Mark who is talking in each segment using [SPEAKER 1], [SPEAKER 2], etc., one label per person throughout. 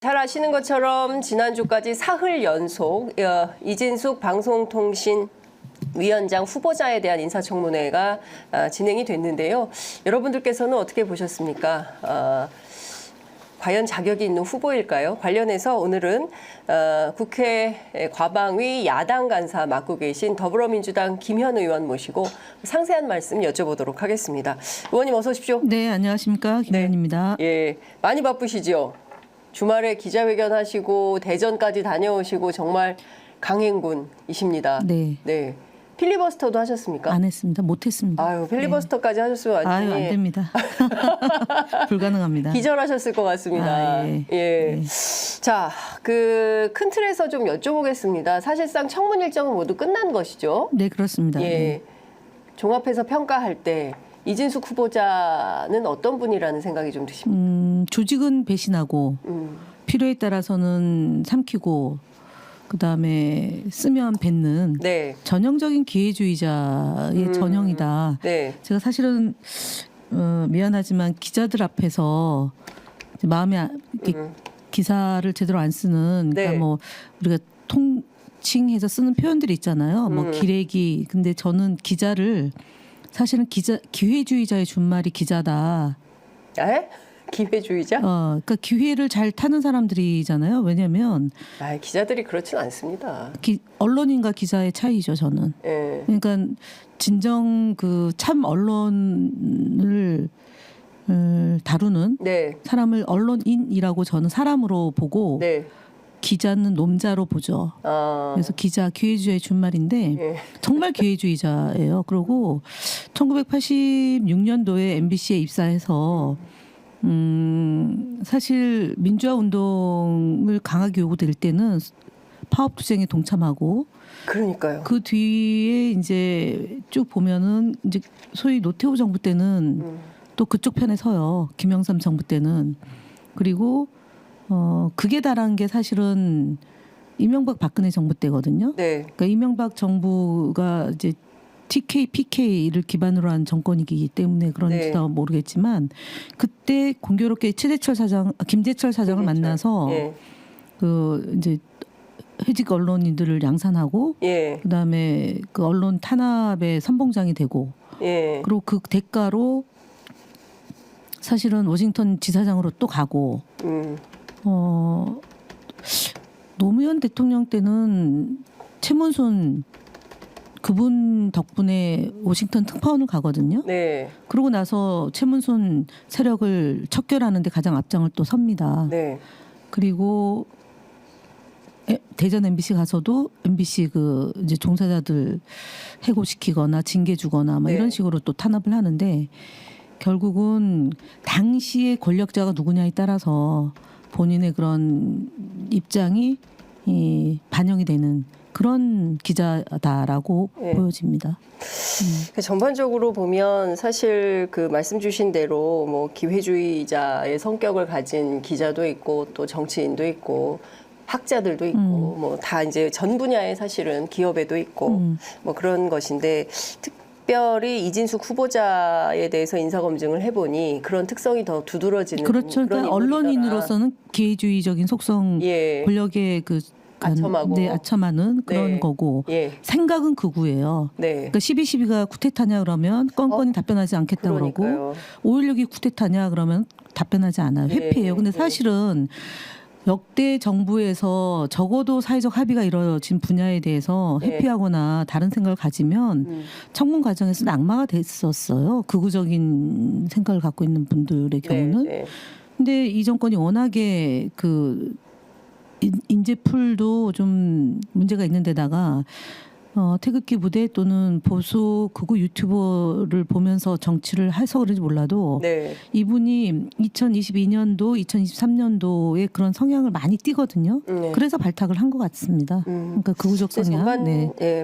[SPEAKER 1] 잘 아시는 것처럼 지난주까지 사흘 연속 이진숙 방송통신위원장 후보자에 대한 인사청문회가 진행이 됐는데요. 여러분들께서는 어떻게 보셨습니까? 과연 자격이 있는 후보일까요? 관련해서 오늘은 국회 과방위 야당 간사 맡고 계신 더불어민주당 김현 의원 모시고 상세한 말씀 여쭤보도록 하겠습니다. 의원님 어서 오십시오.
[SPEAKER 2] 네, 안녕하십니까. 김현입니다.
[SPEAKER 1] 네. 예, 많이 바쁘시죠? 주말에 기자회견 하시고 대전까지 다녀오시고 정말 강행군이십니다.
[SPEAKER 2] 네.
[SPEAKER 1] 네. 필리버스터도 하셨습니까?
[SPEAKER 2] 안 했습니다. 못 했습니다.
[SPEAKER 1] 아유, 필리버스터까지 하셨으면 완전히
[SPEAKER 2] 안 됩니다. 불가능합니다.
[SPEAKER 1] 기절하셨을 것 같습니다.
[SPEAKER 2] 예.
[SPEAKER 1] 예. 자, 그 큰 틀에서 좀 여쭤보겠습니다. 사실상 청문 일정은 모두 끝난 것이죠?
[SPEAKER 2] 네, 그렇습니다.
[SPEAKER 1] 예.
[SPEAKER 2] 네.
[SPEAKER 1] 종합해서 평가할 때 이진숙 후보자는 어떤 분이라는 생각이 좀 드십니까?
[SPEAKER 2] 조직은 배신하고 필요에 따라서는 삼키고 그다음에 쓰면 뱉는
[SPEAKER 1] 네.
[SPEAKER 2] 전형적인 기회주의자의 전형이다.
[SPEAKER 1] 네.
[SPEAKER 2] 제가 사실은 미안하지만 기자들 앞에서 마음에 기사를 제대로 안 쓰는 그러니까
[SPEAKER 1] 네.
[SPEAKER 2] 뭐 우리가 통칭해서 쓰는 표현들이 있잖아요. 뭐 기레기. 근데 저는 기자를 사실은 기회주의자의 준말이 기자다.
[SPEAKER 1] 에? 기회주의자?
[SPEAKER 2] 그러니까 기회를 잘 타는 사람들이잖아요. 왜냐하면
[SPEAKER 1] 기자들이 그렇진 않습니다.
[SPEAKER 2] 언론인과 기자의 차이죠. 저는.
[SPEAKER 1] 예.
[SPEAKER 2] 그러니까 진정 그 참 언론을 다루는
[SPEAKER 1] 네.
[SPEAKER 2] 사람을 언론인이라고 저는 사람으로 보고
[SPEAKER 1] 네.
[SPEAKER 2] 기자는 놈자로 보죠. 그래서 기자 기회주의자의 준말인데
[SPEAKER 1] 예.
[SPEAKER 2] 정말 기회주의자예요. 그리고 1986년도에 MBC에 입사해서 사실 민주화 운동을 강하게 요구될 때는 파업 투쟁에 동참하고
[SPEAKER 1] 그러니까요.
[SPEAKER 2] 그 뒤에 이제 쭉 보면은 이제 소위 노태우 정부 때는 또 그쪽 편에 서요. 김영삼 정부 때는. 그리고 그게 달한 게 사실은 이명박 박근혜 정부 때거든요.
[SPEAKER 1] 네.
[SPEAKER 2] 그러니까 이명박 정부가 이제 TK, PK를 기반으로 한 정권이기 때문에 그런지 더 모르겠지만 그때 공교롭게 김재철 사장을 만나서
[SPEAKER 1] 예.
[SPEAKER 2] 그 이제 해직 언론인들을 양산하고
[SPEAKER 1] 예.
[SPEAKER 2] 그다음에 그 언론 탄압의 선봉장이 되고
[SPEAKER 1] 예.
[SPEAKER 2] 그리고 그 대가로 사실은 워싱턴 지사장으로 또 가고 노무현 대통령 때는 최문순 그분 덕분에 워싱턴 특파원을 가거든요.
[SPEAKER 1] 네.
[SPEAKER 2] 그러고 나서 최문순 세력을 척결하는데 가장 앞장을 또 섭니다.
[SPEAKER 1] 네.
[SPEAKER 2] 그리고 대전 MBC 가서도 MBC 그 이제 종사자들 해고시키거나 징계 주거나 뭐 이런 식으로 또 탄압을 하는데 결국은 당시의 권력자가 누구냐에 따라서 본인의 그런 입장이 반영이 되는 그런 기자다라고 보여집니다.
[SPEAKER 1] 전반적으로 보면 사실 그 말씀 주신 대로 뭐 기회주의자의 성격을 가진 기자도 있고 또 정치인도 있고 학자들도 있고 뭐 다 이제 전 분야에 사실은 기업에도 있고 뭐 그런 것인데 특별히 이진숙 후보자에 대해서 인사검증을 해보니 그런 특성이 더 두드러지는
[SPEAKER 2] 그렇죠.
[SPEAKER 1] 그런
[SPEAKER 2] 그러니까 언론인으로서는 기회주의적인 속성 권력의 그
[SPEAKER 1] 아첨하고.
[SPEAKER 2] 네, 아첨하는 그런 거고 생각은 극우예요. 그러니까 12.12가 쿠데타냐 그러면 껌껌이 답변하지 않겠다 그러고 5.16이 쿠데타냐 그러면 답변하지 않아요. 회피해요. 근데 사실은 역대 정부에서 적어도 사회적 합의가 이루어진 분야에 대해서 회피하거나 다른 생각을 가지면 청문 과정에서 낙마가 됐었어요. 극우적인 생각을 갖고 있는 분들의 경우는. 근데 이 정권이 워낙에 그 인재풀도 좀 문제가 있는 데다가 태극기 부대 또는 보수 극우 유튜버를 보면서 정치를 해서 그런지 몰라도 이분이 2022년도, 2023년도에 그런 성향을 많이 띠거든요. 그래서 발탁을 한 것 같습니다. 그러니까 극우적 성향.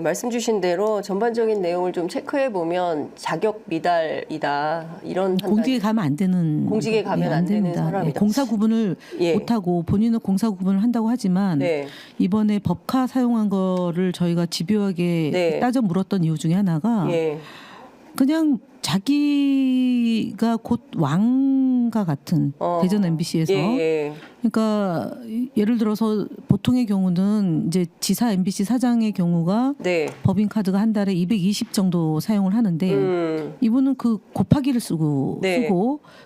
[SPEAKER 1] 말씀 주신 대로 전반적인 내용을 좀 체크해 보면 자격 미달이다 이런
[SPEAKER 2] 공직에 가면 안 되는
[SPEAKER 1] 공직에 가면 안 되는 사람이다.
[SPEAKER 2] 공사 구분을 못하고 본인은 공사 구분을 한다고 하지만 이번에 법카 사용한 거를 저희가 집요하게 따져 물었던 이유 중에 하나가 그냥 자기가 곧 왕과 같은 대전 MBC에서 그러니까 예를 들어서 보통의 경우는 이제 지사 MBC 사장의 경우가
[SPEAKER 1] 네.
[SPEAKER 2] 법인 카드가 한 달에 220 정도 사용을 하는데 이분은 그 곱하기를 쓰고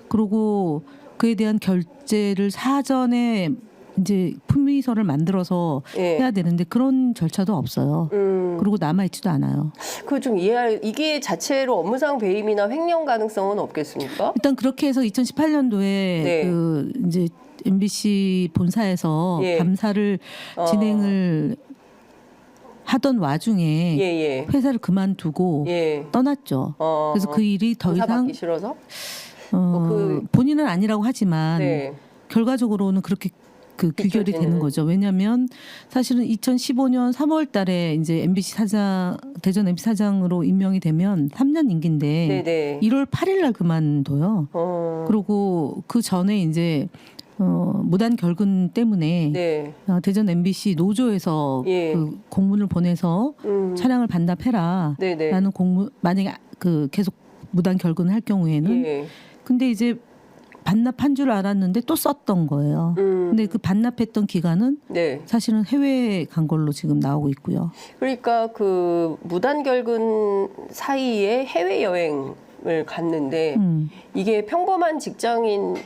[SPEAKER 2] 그리고 그에 대한 결제를 사전에 이제 품위서를 만들어서 해야 되는데 그런 절차도 없어요. 그리고 남아있지도 않아요.
[SPEAKER 1] 그 좀 이게 자체로 업무상 배임이나 횡령 가능성은 없겠습니까?
[SPEAKER 2] 일단 그렇게 해서 2018년도에 그 이제 MBC 본사에서 감사를 진행을 하던 와중에 회사를 그만두고 떠났죠. 그래서 그 일이 더 이상
[SPEAKER 1] 받기 싫어서
[SPEAKER 2] 본인은 아니라고 하지만 결과적으로는 그렇게 그 규결이 되는 거죠. 왜냐하면 사실은 2015년 3월 달에 이제 MBC 사장, 대전 MBC 사장으로 임명이 되면 3년 임기인데 1월 8일 날 그만둬요. 그리고 그 전에 이제 무단 결근 때문에 대전 MBC 노조에서 그 공문을 보내서 차량을 반납해라 라는 만약에 그 계속 무단 결근을 할 경우에는 근데 이제 반납한 줄 알았는데 또 썼던 거예요. 근데 그 반납했던 기간은 사실은 해외에 간 걸로 지금 나오고 있고요.
[SPEAKER 1] 그러니까 그 무단 결근 사이에 해외 여행을 갔는데 이게 평범한 직장인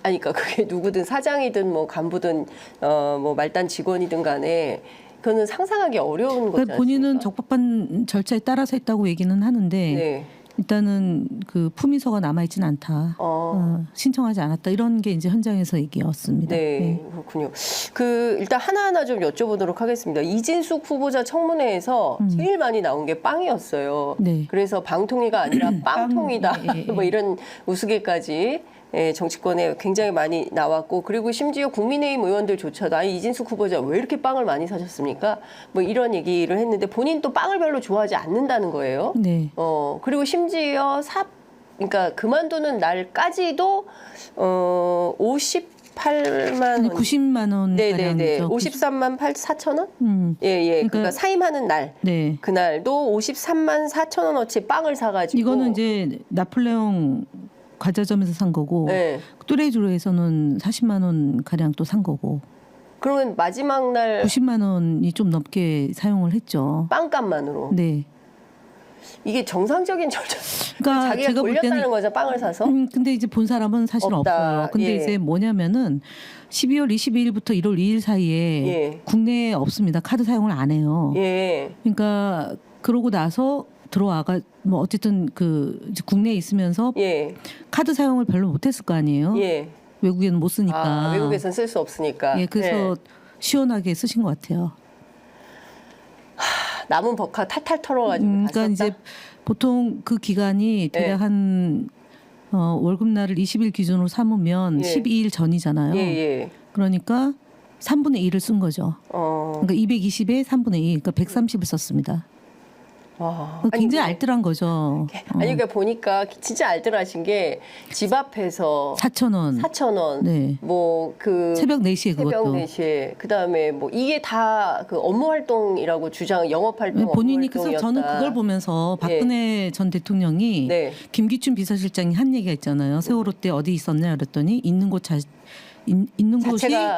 [SPEAKER 1] 아니까 그게 누구든 사장이든 뭐 간부든 뭐 말단 직원이든 간에 그거는 상상하기 어려운 거지 않습니까?
[SPEAKER 2] 본인은 적법한 절차에 따라서 했다고 얘기는 하는데 일단은 그 품위서가 남아있지는 않다. 신청하지 않았다. 이런 게 이제 현장에서 얘기였습니다.
[SPEAKER 1] 네, 그렇군요. 그 일단 하나하나 좀 여쭤보도록 하겠습니다. 이진숙 후보자 청문회에서 제일 많이 나온 게 빵이었어요. 그래서 방통위가 아니라 빵통위다. 뭐 이런 우스개까지 정치권에 굉장히 많이 나왔고 그리고 심지어 국민의힘 의원들조차도 아니 이진숙 후보자 왜 이렇게 빵을 많이 사셨습니까? 뭐 이런 얘기를 했는데 본인 또 빵을 별로 좋아하지 않는다는 거예요. 그리고 심지어 그러니까 그만두는 날까지도 58만 원,
[SPEAKER 2] 90만 원,
[SPEAKER 1] 네네네, 53만 4천 원, 그러니까 사임하는 날, 그날도 53만 4천 원어치 빵을 사가지고
[SPEAKER 2] 이거는 이제 나폴레옹 과자점에서 산 거고 뚜레쥬르에서는 40만 원 가량 또 산 거고.
[SPEAKER 1] 그러면 마지막 날
[SPEAKER 2] 90만 원이 좀 넘게 사용을 했죠.
[SPEAKER 1] 빵값만으로.
[SPEAKER 2] 네.
[SPEAKER 1] 이게 정상적인 절차.
[SPEAKER 2] 그러니까
[SPEAKER 1] 자기가
[SPEAKER 2] 제가 볼
[SPEAKER 1] 돌렸다는
[SPEAKER 2] 때는
[SPEAKER 1] 거죠, 빵을 사서.
[SPEAKER 2] 근데 이제 본 사람은 사실 없어요. 근데 이제 뭐냐면은 12월 22일부터 1월 2일 사이에 국내에 없습니다. 카드 사용을 안 해요. 그러니까 그러고 나서 들어와가 뭐 어쨌든 그 이제 국내에 있으면서 카드 사용을 별로 못했을 거 아니에요. 외국에는 못 쓰니까.
[SPEAKER 1] 외국에서는 쓸 수 없으니까.
[SPEAKER 2] 그래서 시원하게 쓰신 것 같아요.
[SPEAKER 1] 남은 버카 탈탈 털어가지고.
[SPEAKER 2] 그러니까 이제 보통 그 기간이 대략 한 월급날을 20일 기준으로 삼으면 12일 전이잖아요. 그러니까 3분의 1을 쓴 거죠. 그러니까 220에 3분의 2, 그러니까 130을 썼습니다. 굉장히 알뜰한 거죠.
[SPEAKER 1] 아니 그러니까 보니까 진짜 알뜰하신 게 집 앞에서
[SPEAKER 2] 4,000원,
[SPEAKER 1] 4,000원, 뭐 그
[SPEAKER 2] 새벽 4시에
[SPEAKER 1] 새벽
[SPEAKER 2] 그것도
[SPEAKER 1] 4시에 그다음에 뭐 이게 다 그 업무 활동이라고 영업 활동
[SPEAKER 2] 본인이 그래서 저는 그걸 보면서 박근혜 전 대통령이 김기춘 비서실장이 한 얘기가 있잖아요. 세월호 때 어디 있었냐 그랬더니 있는 곳이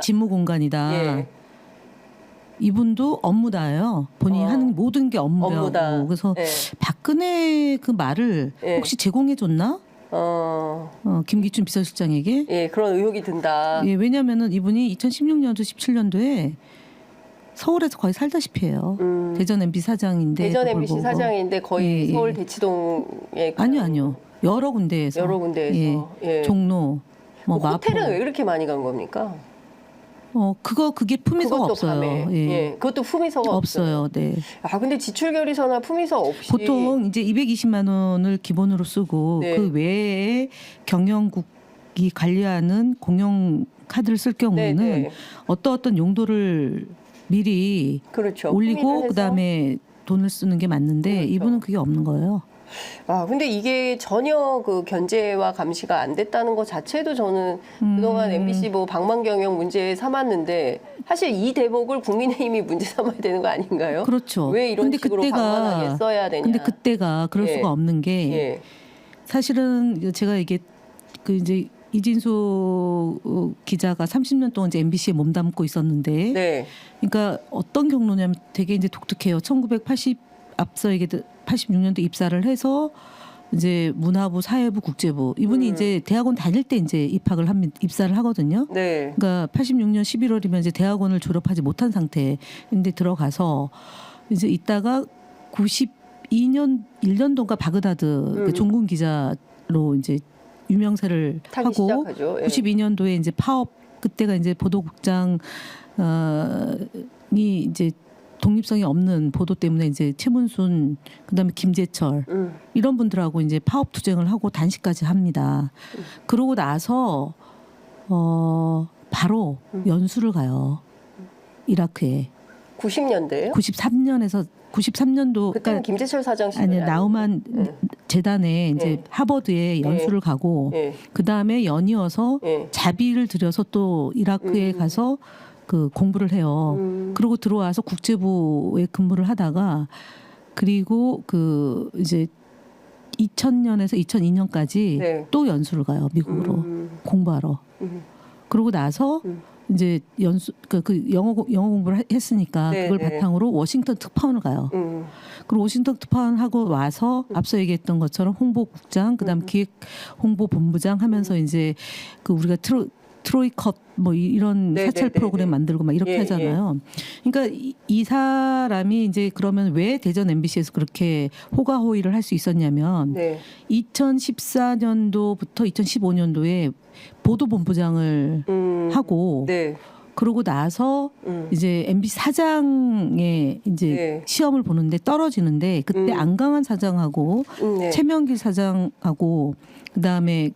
[SPEAKER 2] 직무 공간이다. 이분도 업무다예요. 본인이 하는 모든 게 업무다. 그래서 박근혜 그 말을 혹시 제공해 줬나? 김기춘 비서실장에게?
[SPEAKER 1] 그런 의혹이 든다.
[SPEAKER 2] 왜냐하면은 이분이 2016년도 17년도에 서울에서 거의 살다시피 해요. 대전 MBC 사장인데.
[SPEAKER 1] 대전 MBC 사장인데 거의 서울 대치동에.
[SPEAKER 2] 아니요. 여러 군데에서. 종로. 뭐
[SPEAKER 1] 호텔은 왜 그렇게 많이 간 겁니까?
[SPEAKER 2] 그게 품위서가 없어요.
[SPEAKER 1] 그것도 품위서가
[SPEAKER 2] 없어요. 네.
[SPEAKER 1] 근데 지출결의서나 품위서 없이
[SPEAKER 2] 보통 이제 220만 원을 기본으로 쓰고 그 외에 경영국이 관리하는 공용 카드를 쓸 경우는 어떤 용도를 미리 올리고 그다음에 돈을 쓰는 게 맞는데 이분은 그게 없는 거예요.
[SPEAKER 1] 근데 이게 전혀 그 견제와 감시가 안 됐다는 것 자체도 저는 그동안 MBC 뭐 방망경영 문제 삼았는데 사실 이 대목을 국민의힘이 문제 삼아야 되는 거 아닌가요?
[SPEAKER 2] 그렇죠.
[SPEAKER 1] 왜 이런 식으로 방관하게 써야 되냐?
[SPEAKER 2] 근데 그때가 그럴 수가 없는 게 사실은 제가 이게 그 이제 이진수 기자가 30년 동안 이제 MBC에 몸담고 있었는데,
[SPEAKER 1] 네.
[SPEAKER 2] 그러니까 어떤 경로냐면 되게 이제 독특해요. 1980 앞서 얘기 86년도 입사를 해서 이제 문화부, 사회부, 국제부 이분이 이제 대학원 다닐 때 이제 입사를 하거든요.
[SPEAKER 1] 네.
[SPEAKER 2] 그러니까 86년 11월이면 이제 대학원을 졸업하지 못한 상태인데 들어가서 이제 있다가 92년 1년도인가 바그다드 종군 기자로 이제 유명세를 하고
[SPEAKER 1] 시작하죠. 예.
[SPEAKER 2] 92년도에 이제 파업 그때가 이제 보도국장이 이제 독립성이 없는 보도 때문에 이제 최문순 그다음에 김재철 이런 분들하고 이제 파업 투쟁을 하고 단식까지 합니다. 그러고 나서 바로 연수를 가요. 이라크에.
[SPEAKER 1] 90년대요?
[SPEAKER 2] 93년도
[SPEAKER 1] 그때는
[SPEAKER 2] 그러니까
[SPEAKER 1] 김재철 사장 시절
[SPEAKER 2] 아니 나우만 재단에 이제 하버드에 연수를 가고 그 다음에 연이어서 자비를 들여서 또 이라크에 가서 그 공부를 해요. 그리고 들어와서 국제부에 근무를 하다가 그리고 그 이제 2000년에서 2002년까지 또 연수를 가요. 미국으로 공부하러. 그러고 나서 이제 그 영어 공부를 했으니까 그걸 바탕으로 워싱턴 특파원을 가요. 그리고 워싱턴 특파원 하고 와서 앞서 얘기했던 것처럼 홍보국장, 그다음 기획 홍보본부장 하면서 이제 그 우리가 트로이컵 뭐 이런 사찰 프로그램 만들고 막 이렇게 하잖아요. 그러니까 이 사람이 이제 그러면 왜 대전 MBC에서 그렇게 호가호위를 할 수 있었냐면 2014년도부터 2015년도에 보도본부장을 하고 그러고 나서 이제 MBC 사장의 이제 시험을 보는데 떨어지는데 그때 안강한 사장하고 최명길 사장하고 그다음에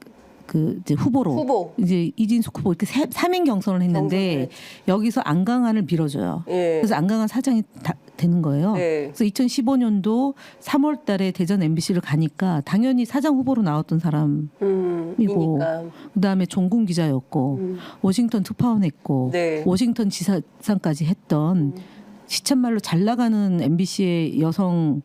[SPEAKER 2] 그 이제 후보로 이제 이진숙 후보 이렇게 3인 경선을 했는데 여기서 안강한을 밀어줘요. 그래서 안강한 사장이 되는 거예요. 그래서 2015년도 3월달에 대전 MBC를 가니까 당연히 사장 후보로 나왔던 사람이고 그다음에 종군 기자였고 워싱턴 특파원했고 워싱턴 지사장까지 했던 시쳇말로 잘 나가는 MBC의 여성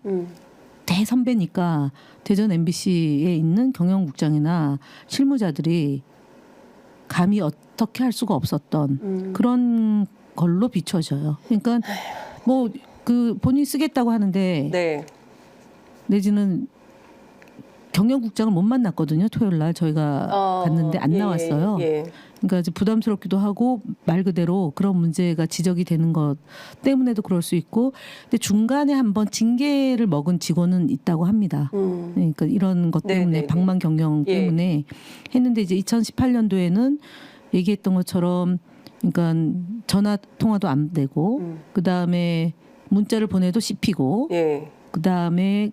[SPEAKER 2] 대선배니까 대전 MBC에 있는 경영국장이나 실무자들이 감히 어떻게 할 수가 없었던 그런 걸로 비춰져요. 그러니까 뭐 그 본인이 쓰겠다고 하는데 내지는 경영국장을 못 만났거든요. 토요일 날 저희가 갔는데 안 나왔어요. 그러니까 이제 부담스럽기도 하고 말 그대로 그런 문제가 지적이 되는 것 때문에도 그럴 수 있고, 근데 중간에 한번 징계를 먹은 직원은 있다고 합니다. 그러니까 이런 것 때문에 방만 경영 때문에 했는데 이제 2018년도에는 얘기했던 것처럼 그러니까 전화 통화도 안 되고 그 다음에 문자를 보내도 씹히고 그 다음에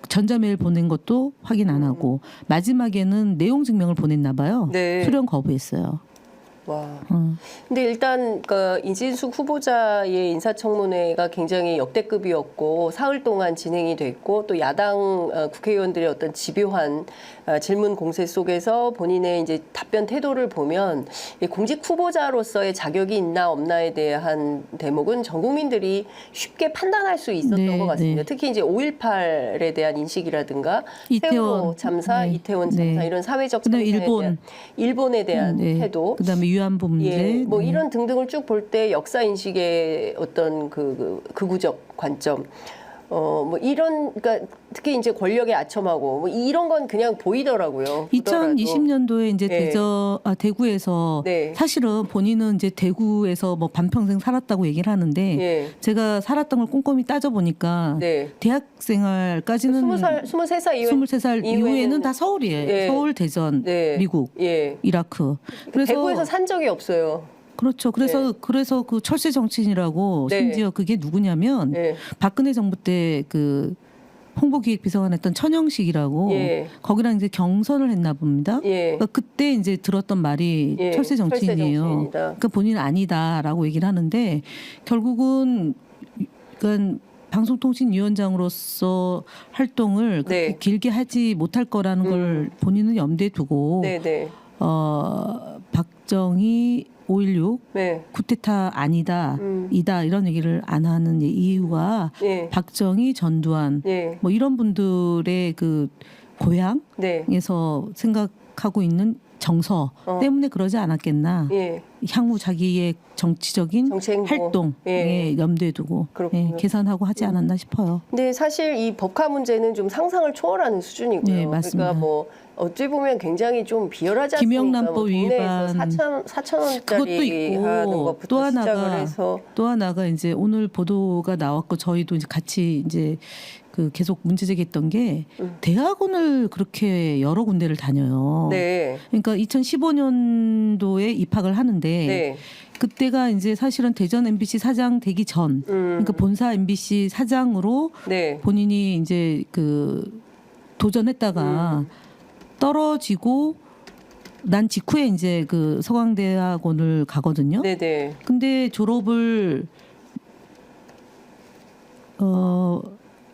[SPEAKER 2] 전자메일 보낸 것도 확인 안 하고 마지막에는 내용 증명을 보냈나 봐요. 수령 거부했어요.
[SPEAKER 1] 와. 근데 일단 그 이진숙 후보자의 인사청문회가 굉장히 역대급이었고 사흘 동안 진행이 됐고 또 야당 국회의원들의 어떤 집요한 질문 공세 속에서 본인의 이제 답변 태도를 보면 공직 후보자로서의 자격이 있나 없나에 대한 대목은 전 국민들이 쉽게 판단할 수 있었던 것 같습니다. 특히 이제 5.18에 대한 인식이라든가 세월호 참사, 이태원 참사 이런 사회적 참사에 일본에 대한 태도,
[SPEAKER 2] 그다음에 위안부 문제,
[SPEAKER 1] 뭐 이런 등등을 쭉 볼 때 역사 인식의 어떤 그 극우적 관점. 뭐 이런, 그러니까 특히 이제 권력에 아첨하고 뭐 이런 건 그냥 보이더라고요.
[SPEAKER 2] 2020년도에 이제 대구에서 사실은 본인은 이제 대구에서 뭐 반평생 살았다고 얘기를 하는데 제가 살았던 걸 꼼꼼히 따져보니까 대학 생활까지는 23살 이후에는 다 서울이에요. 서울, 대전, 미국, 이라크.
[SPEAKER 1] 그래서 대구에서 산 적이 없어요.
[SPEAKER 2] 그렇죠. 그래서 그 철새 정치인이라고 심지어 그게 누구냐면 박근혜 정부 때 그 홍보기획비서관 했던 천영식이라고 거기랑 이제 경선을 했나 봅니다. 그러니까 그때 이제 들었던 말이 철새 정치인이에요. 그러니까 본인은 아니다라고 얘기를 하는데 결국은 그러니까 방송통신위원장으로서 활동을 그렇게 길게 하지 못할 거라는 걸 본인은 염두에 두고 박정희 5.16 쿠데타 아니다, 이다 이런 얘기를 안 하는 이유가 박정희, 전두환 뭐 이런 분들의 그 고향에서 생각하고 있는 정서 때문에 그러지 않았겠나. 향후 자기의 정치적인 활동에 염두에 두고 계산하고 하지 않았나 싶어요.
[SPEAKER 1] 근데 사실 이 법화 문제는 좀 상상을 초월하는 수준이고요.
[SPEAKER 2] 네, 맞습니다.
[SPEAKER 1] 그러니까 뭐 어찌 보면 굉장히 좀 비열하지 않습니까?
[SPEAKER 2] 김영란법 위반
[SPEAKER 1] 4,000원짜리
[SPEAKER 2] 그것도 있고
[SPEAKER 1] 하는 것부터 시작을 해서
[SPEAKER 2] 또 하나가 이제 오늘 보도가 나왔고 저희도 이제 같이 이제 그 계속 문제 제기했던 게 대학원을 그렇게 여러 군데를 다녀요.
[SPEAKER 1] 네.
[SPEAKER 2] 그러니까 2015년도에 입학을 하는데 그때가 이제 사실은 대전 MBC 사장 되기 전, 그러니까 본사 MBC 사장으로 본인이 이제 그 도전했다가 떨어지고 난 직후에 이제 그 서강대학원을 가거든요.
[SPEAKER 1] 네네.
[SPEAKER 2] 근데 졸업을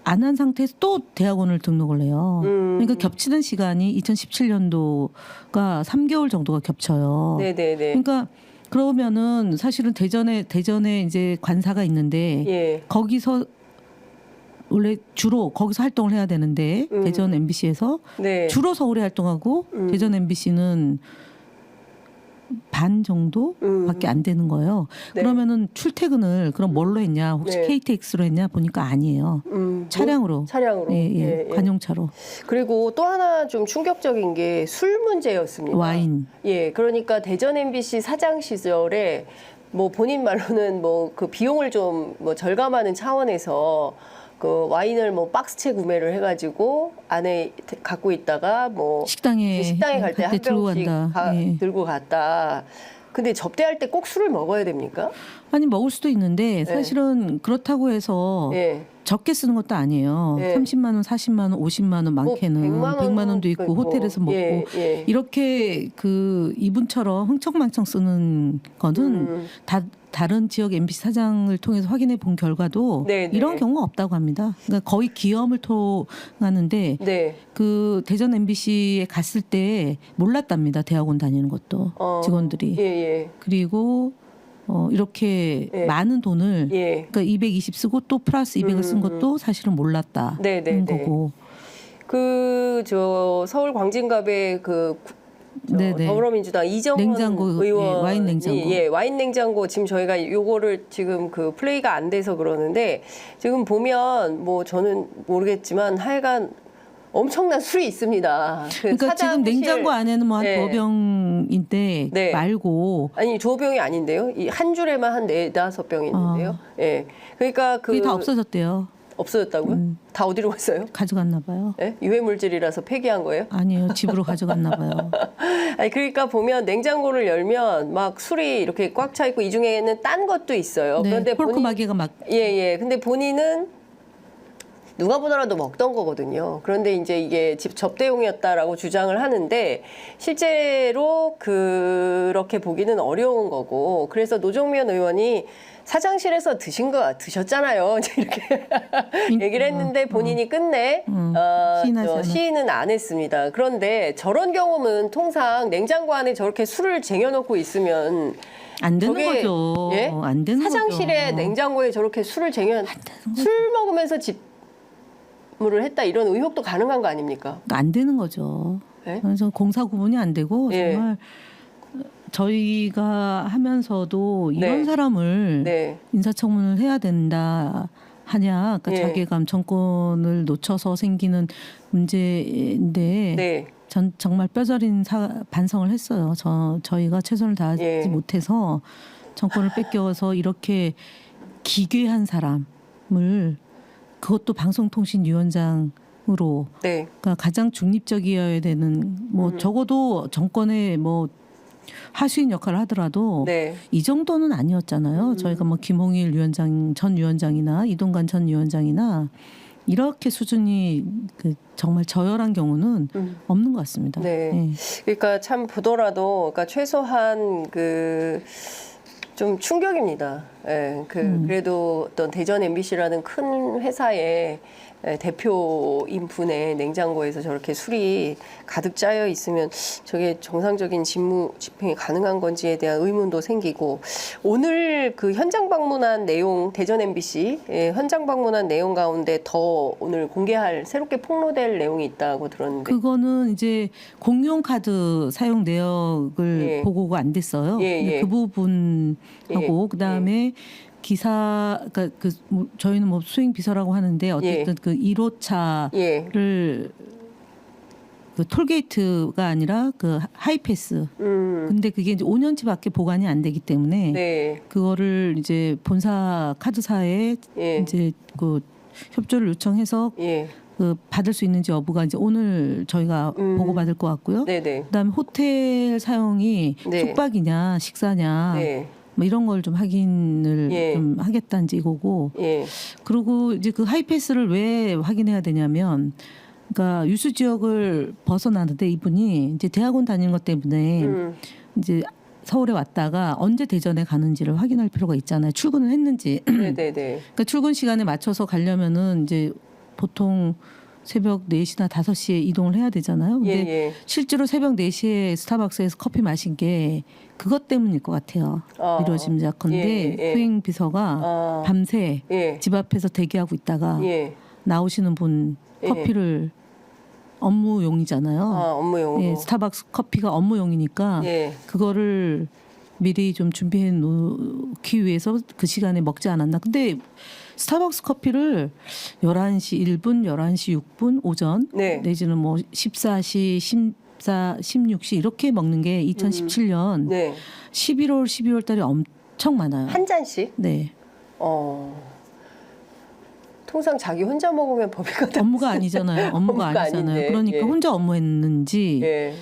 [SPEAKER 2] 안 한 상태에서 또 대학원을 등록을 해요. 그러니까 겹치는 시간이 2017년도가 3개월 정도가 겹쳐요.
[SPEAKER 1] 네네네.
[SPEAKER 2] 그러니까 그러면은 사실은 대전에 이제 관사가 있는데 거기서 원래 주로 거기서 활동을 해야 되는데 대전 MBC에서 주로 서울에 활동하고 대전 MBC는 반 정도밖에 안 되는 거예요. 그러면은 출퇴근을 그럼 뭘로 했냐? 혹시 KTX로 했냐? 보니까 아니에요. 차량으로. 관용차로.
[SPEAKER 1] 그리고 또 하나 좀 충격적인 게 술 문제였습니다.
[SPEAKER 2] 와인.
[SPEAKER 1] 그러니까 대전 MBC 사장 시절에 뭐 본인 말로는 뭐 그 비용을 좀 뭐 절감하는 차원에서 그 와인을 뭐 박스채 구매를 해가지고 안에 갖고 있다가 뭐 식당에 갈 때 한 병씩 들고 갔다. 근데 접대할 때 꼭 술을 먹어야 됩니까?
[SPEAKER 2] 아니 먹을 수도 있는데 사실은 그렇다고 해서 적게 쓰는 것도 아니에요. 30만 원, 40만 원, 50만 원 많게는
[SPEAKER 1] 뭐
[SPEAKER 2] 100만 원도 있고 호텔에서 먹고 이렇게 그 이분처럼 흥청망청 쓰는 거는 다른 지역 MBC 사장을 통해서 확인해 본 결과도 이런 경우가 없다고 합니다. 그러니까 거의 기염을 토하는데 그 대전 MBC에 갔을 때 몰랐답니다. 대학원 다니는 것도 직원들이. 그리고 이렇게 많은 돈을 그러니까 220 쓰고 또 플러스 200을 쓴 것도 사실은 몰랐다는 거고.
[SPEAKER 1] 그 저 서울 광진갑의 그 더불어민주당 이정원 의원
[SPEAKER 2] 와인 냉장고.
[SPEAKER 1] 와인 냉장고 지금 저희가 요거를 지금 그 플레이가 안 돼서 그러는데 지금 보면 뭐 저는 모르겠지만 하여간 엄청난 술이 있습니다.
[SPEAKER 2] 그러니까 지금 냉장고 안에는 뭐 한 두어 병인데 말고
[SPEAKER 1] 아니 두어 병이 아닌데요. 이 한 줄에만 한 4-5병이 있는데요. 그러니까
[SPEAKER 2] 그게 다 없어졌대요.
[SPEAKER 1] 없어졌다고요? 다 어디로 갔어요?
[SPEAKER 2] 가져갔나 봐요.
[SPEAKER 1] 유해 물질이라서 폐기한 거예요?
[SPEAKER 2] 아니에요. 집으로 가져갔나 봐요.
[SPEAKER 1] 아니 그러니까 보면 냉장고를 열면 막 술이 이렇게 꽉 차 있고 이 중에는 딴 것도 있어요. 그런데
[SPEAKER 2] 폴크마개가 막
[SPEAKER 1] 근데 본인은 누가 보더라도 먹던 거거든요. 그런데 이제 이게 집 접대용이었다라고 주장을 하는데 실제로 그렇게 보기는 어려운 거고 그래서 노정면 의원이 사장실에서 드셨잖아요. 이렇게 얘기를 했는데 본인이 끝내 시인은 안 했습니다. 그런데 저런 경우는 통상 냉장고 안에 저렇게 술을 쟁여놓고 있으면
[SPEAKER 2] 안 되는 거죠. 안 되는
[SPEAKER 1] 사장실에
[SPEAKER 2] 거죠.
[SPEAKER 1] 냉장고에 저렇게 술을 술 먹으면서 집무를 했다 이런 의혹도 가능한 거 아닙니까?
[SPEAKER 2] 안 되는 거죠. 그래서 공사 구분이 안 되고 정말 저희가 하면서도 이런 사람을 인사청문을 해야 된다 하냐, 그러니까 자괴감, 정권을 놓쳐서 생기는 문제인데 전 정말 뼈저린 반성을 했어요. 저희가 최선을 다하지 못해서 정권을 뺏겨서 이렇게 기괴한 사람을 그것도 방송통신위원장으로 그러니까 가장 중립적이어야 되는 뭐 적어도 정권의 뭐 하수인 역할을 하더라도 이 정도는 아니었잖아요. 저희가 뭐 김홍일 전 위원장이나 이동관 전 위원장이나 이렇게 수준이 그 정말 저열한 경우는 없는 것 같습니다.
[SPEAKER 1] 그러니까 참 보더라도 그러니까 최소한 그 좀 충격입니다. 그래도 어떤 대전 MBC라는 큰 회사에 대표인 분의 냉장고에서 저렇게 술이 가득 짜여 있으면 저게 정상적인 집행이 가능한 건지에 대한 의문도 생기고, 오늘 그 현장 방문한 내용, 대전 MBC 현장 방문한 내용 가운데 더 오늘 공개할 새롭게 폭로될 내용이 있다고 들었는데,
[SPEAKER 2] 그거는 이제 공용 카드 사용 내역을 보고가 안 됐어요. 그 부분하고 그다음에 기사, 그러니까 저희는 뭐 수행 비서라고 하는데 어쨌든 그 1호차를 그 톨게이트가 아니라 그 하이패스. 근데 그게 이제 5년치밖에 보관이 안 되기 때문에 그거를 이제 본사 카드사에 이제 그 협조를 요청해서 그 받을 수 있는지 여부가 이제 오늘 저희가 보고 받을 것 같고요. 그다음에 호텔 사용이 숙박이냐 식사냐. 뭐 이런 걸 좀 확인을 좀 하겠다는지 이거고. 그리고 이제 그 하이패스를 왜 확인해야 되냐면, 그러니까 유수 지역을 벗어나는데 이분이 이제 대학원 다니는 것 때문에 이제 서울에 왔다가 언제 대전에 가는지를 확인할 필요가 있잖아요. 출근을 했는지. 그러니까 출근 시간에 맞춰서 가려면은 이제 보통 새벽 4시나 5시에 이동을 해야 되잖아요. 근데 실제로 새벽 4시에 스타벅스에서 커피 마신 게 그것 때문일 것 같아요. 미뤄 짐작컨대 수행 비서가 밤새 집 앞에서 대기하고 있다가 나오시는 분 커피를 업무용이잖아요.
[SPEAKER 1] 업무용으로.
[SPEAKER 2] 스타벅스 커피가 업무용이니까 그거를 미리 좀 준비해 놓기 위해서 그 시간에 먹지 않았나. 근데 스타벅스 커피를 11시 1분, 11시 6분 오전 내지는 뭐 14시, 16시 이렇게 먹는 게 2017년 11월, 12월 달에 엄청 많아요.
[SPEAKER 1] 한 잔씩?
[SPEAKER 2] 네.
[SPEAKER 1] 통상 자기 혼자 먹으면 법이거든요.
[SPEAKER 2] 업무가 아니잖아요. 업무가 아니잖아요.
[SPEAKER 1] 아닌데.
[SPEAKER 2] 그러니까 혼자 업무했는지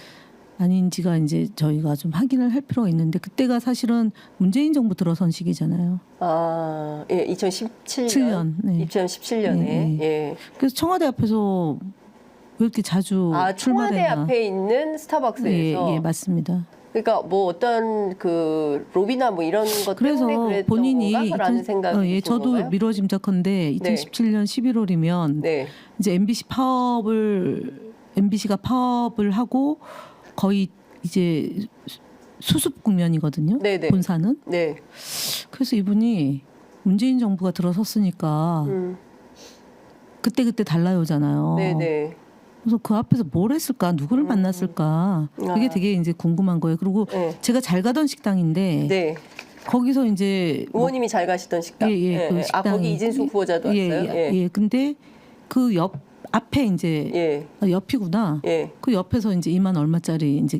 [SPEAKER 2] 아닌지가 이제 저희가 좀 확인을 할 필요가 있는데, 그때가 사실은 문재인 정부 들어선 시기잖아요.
[SPEAKER 1] 2017년. 2017년에.
[SPEAKER 2] 그래서 청와대 앞에서 왜 이렇게 자주
[SPEAKER 1] 청와대
[SPEAKER 2] 출마됐나?
[SPEAKER 1] 앞에 있는 스타벅스에서.
[SPEAKER 2] 맞습니다.
[SPEAKER 1] 그러니까 뭐 어떤 그 로비나 뭐 이런 것
[SPEAKER 2] 그래서
[SPEAKER 1] 때문에 그랬던
[SPEAKER 2] 본인이
[SPEAKER 1] 건가라는 생각이
[SPEAKER 2] 저도
[SPEAKER 1] 건가요?
[SPEAKER 2] 미뤄 짐작컨대 2017년 11월이면 이제 MBC가 파업을 하고 거의 이제 수습 국면이거든요. 본사는. 그래서 이분이 문재인 정부가 들어섰으니까 그때 달라요잖아요. 그래서 그 앞에서 뭘 했을까, 누구를 만났을까, 그게 되게 이제 궁금한 거예요. 그리고 제가 잘 가던 식당인데 거기서 이제
[SPEAKER 1] 의원님이 잘 가시던 식당.
[SPEAKER 2] 그 식당이
[SPEAKER 1] 거기 이진숙 후보자도 왔어요.
[SPEAKER 2] 근데 그 옆 앞에 이제 옆이구나. 그 옆에서 이제 2만 얼마짜리 이제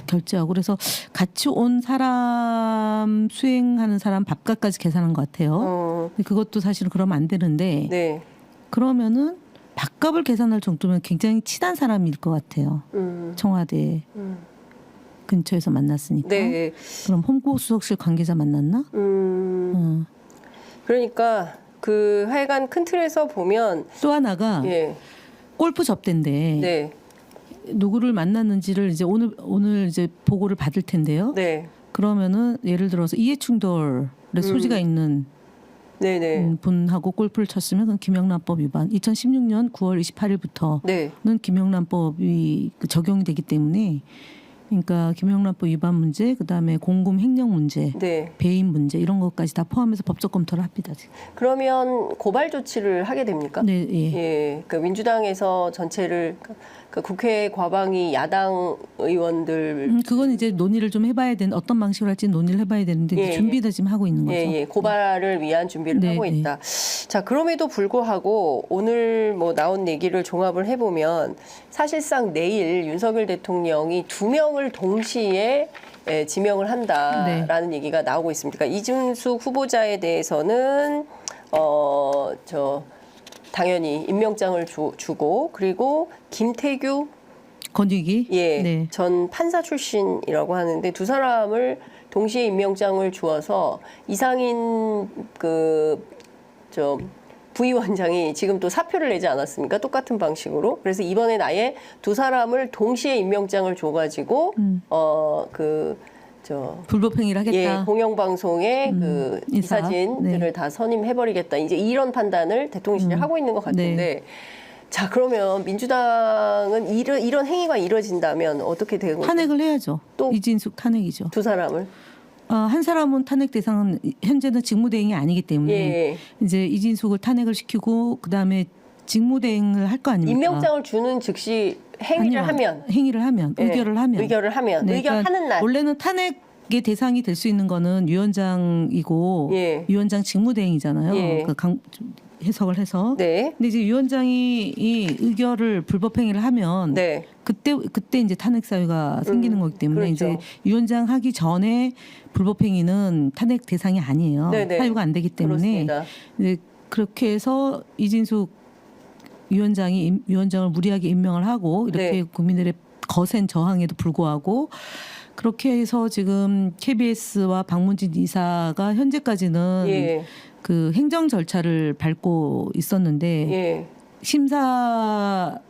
[SPEAKER 2] 결제하고, 그래서 같이 온 사람, 수행하는 사람 밥값까지 계산한 것 같아요. 근데 그것도 사실은 그러면 안 되는데 그러면은 밥값을 계산할 정도면 굉장히 친한 사람일 것 같아요. 청와대 근처에서 만났으니까. 그럼 홍보수석실 관계자 만났나?
[SPEAKER 1] 그러니까 그 하여간 큰 틀에서 보면
[SPEAKER 2] 또 하나가 골프 접대인데 누구를 만났는지를 이제 오늘 이제 보고를 받을 텐데요. 그러면은 예를 들어서 이해충돌의 소지가 있는 분하고 골프를 쳤으면 그건 김영란법 위반. 2016년 9월 28일부터는 김영란법이 적용이 되기 때문에, 그러니까 김영란법 위반 문제, 그다음에 공금 횡령 문제, 배임 문제 이런 것까지 다 포함해서 법적 검토를 합니다. 지금.
[SPEAKER 1] 그러면 고발 조치를 하게 됩니까? 그 민주당에서 전체를, 그 국회 과방위 야당 의원들
[SPEAKER 2] 그건 이제 논의를 좀 해봐야 되는, 어떤 방식으로 할지 논의를 해봐야 되는데 이제 준비도 지금 하고 있는 거죠.
[SPEAKER 1] 고발을 위한 준비를 하고 있다. 자, 그럼에도 불구하고 오늘 뭐 나온 얘기를 종합을 해보면 사실상 내일 윤석열 대통령이 2명을 동시에 지명을 한다라는 얘기가 나오고 있습니다. 그러니까 이준숙 후보자에 대해서는 당연히 임명장을 주고, 그리고 김태규
[SPEAKER 2] 권익위
[SPEAKER 1] 전 판사 출신이라고 하는데 두 사람을 동시에 임명장을 주어서 이상인 부위원장이 지금 또 사표를 내지 않았습니까? 똑같은 방식으로. 그래서 이번엔 아예 두 사람을 동시에 임명장을 줘가지고
[SPEAKER 2] 불법행위를 하겠다.
[SPEAKER 1] 공영방송의 그 이사진들을
[SPEAKER 2] 네.
[SPEAKER 1] 다 선임해버리겠다. 이제 이런 판단을 대통령실이 하고 있는 것 같은데.
[SPEAKER 2] 네.
[SPEAKER 1] 자, 그러면 민주당은 이런 행위가 이뤄진다면 어떻게 되는 거죠?
[SPEAKER 2] 탄핵을 해야죠. 또 이진숙 탄핵이죠.
[SPEAKER 1] 두 사람을?
[SPEAKER 2] 한 사람은 탄핵 대상은 현재는 직무대행이 아니기 때문에
[SPEAKER 1] 예.
[SPEAKER 2] 이제 이진숙을 탄핵을 시키고 그다음에 직무대행을 할 거 아닙니까?
[SPEAKER 1] 임명장을 주는 즉시 행위를 하면
[SPEAKER 2] 예. 의결을 하면 네,
[SPEAKER 1] 의결하는 날
[SPEAKER 2] 원래는 탄핵의 대상이 될 수 있는 거는 위원장이고
[SPEAKER 1] 예.
[SPEAKER 2] 위원장 직무대행이잖아요.
[SPEAKER 1] 예.
[SPEAKER 2] 해석을 해서.
[SPEAKER 1] 네.
[SPEAKER 2] 근데 이제 위원장이 이 의결을 불법행위를 하면
[SPEAKER 1] 네.
[SPEAKER 2] 그때 이제 탄핵 사유가 생기는 거기 때문에
[SPEAKER 1] 그렇죠.
[SPEAKER 2] 이제 위원장 하기 전에 불법행위는 탄핵 대상이 아니에요.
[SPEAKER 1] 네네.
[SPEAKER 2] 사유가 안 되기 때문에
[SPEAKER 1] 그렇습니다.
[SPEAKER 2] 이제 그렇게 해서 이진숙 위원장이 위원장을 무리하게 임명을 하고 이렇게
[SPEAKER 1] 네.
[SPEAKER 2] 국민들의 거센 저항에도 불구하고 그렇게 해서 지금 KBS와 박문진 이사가 현재까지는
[SPEAKER 1] 예.
[SPEAKER 2] 그 행정 절차를 밟고 있었는데
[SPEAKER 1] 예.
[SPEAKER 2] 심사를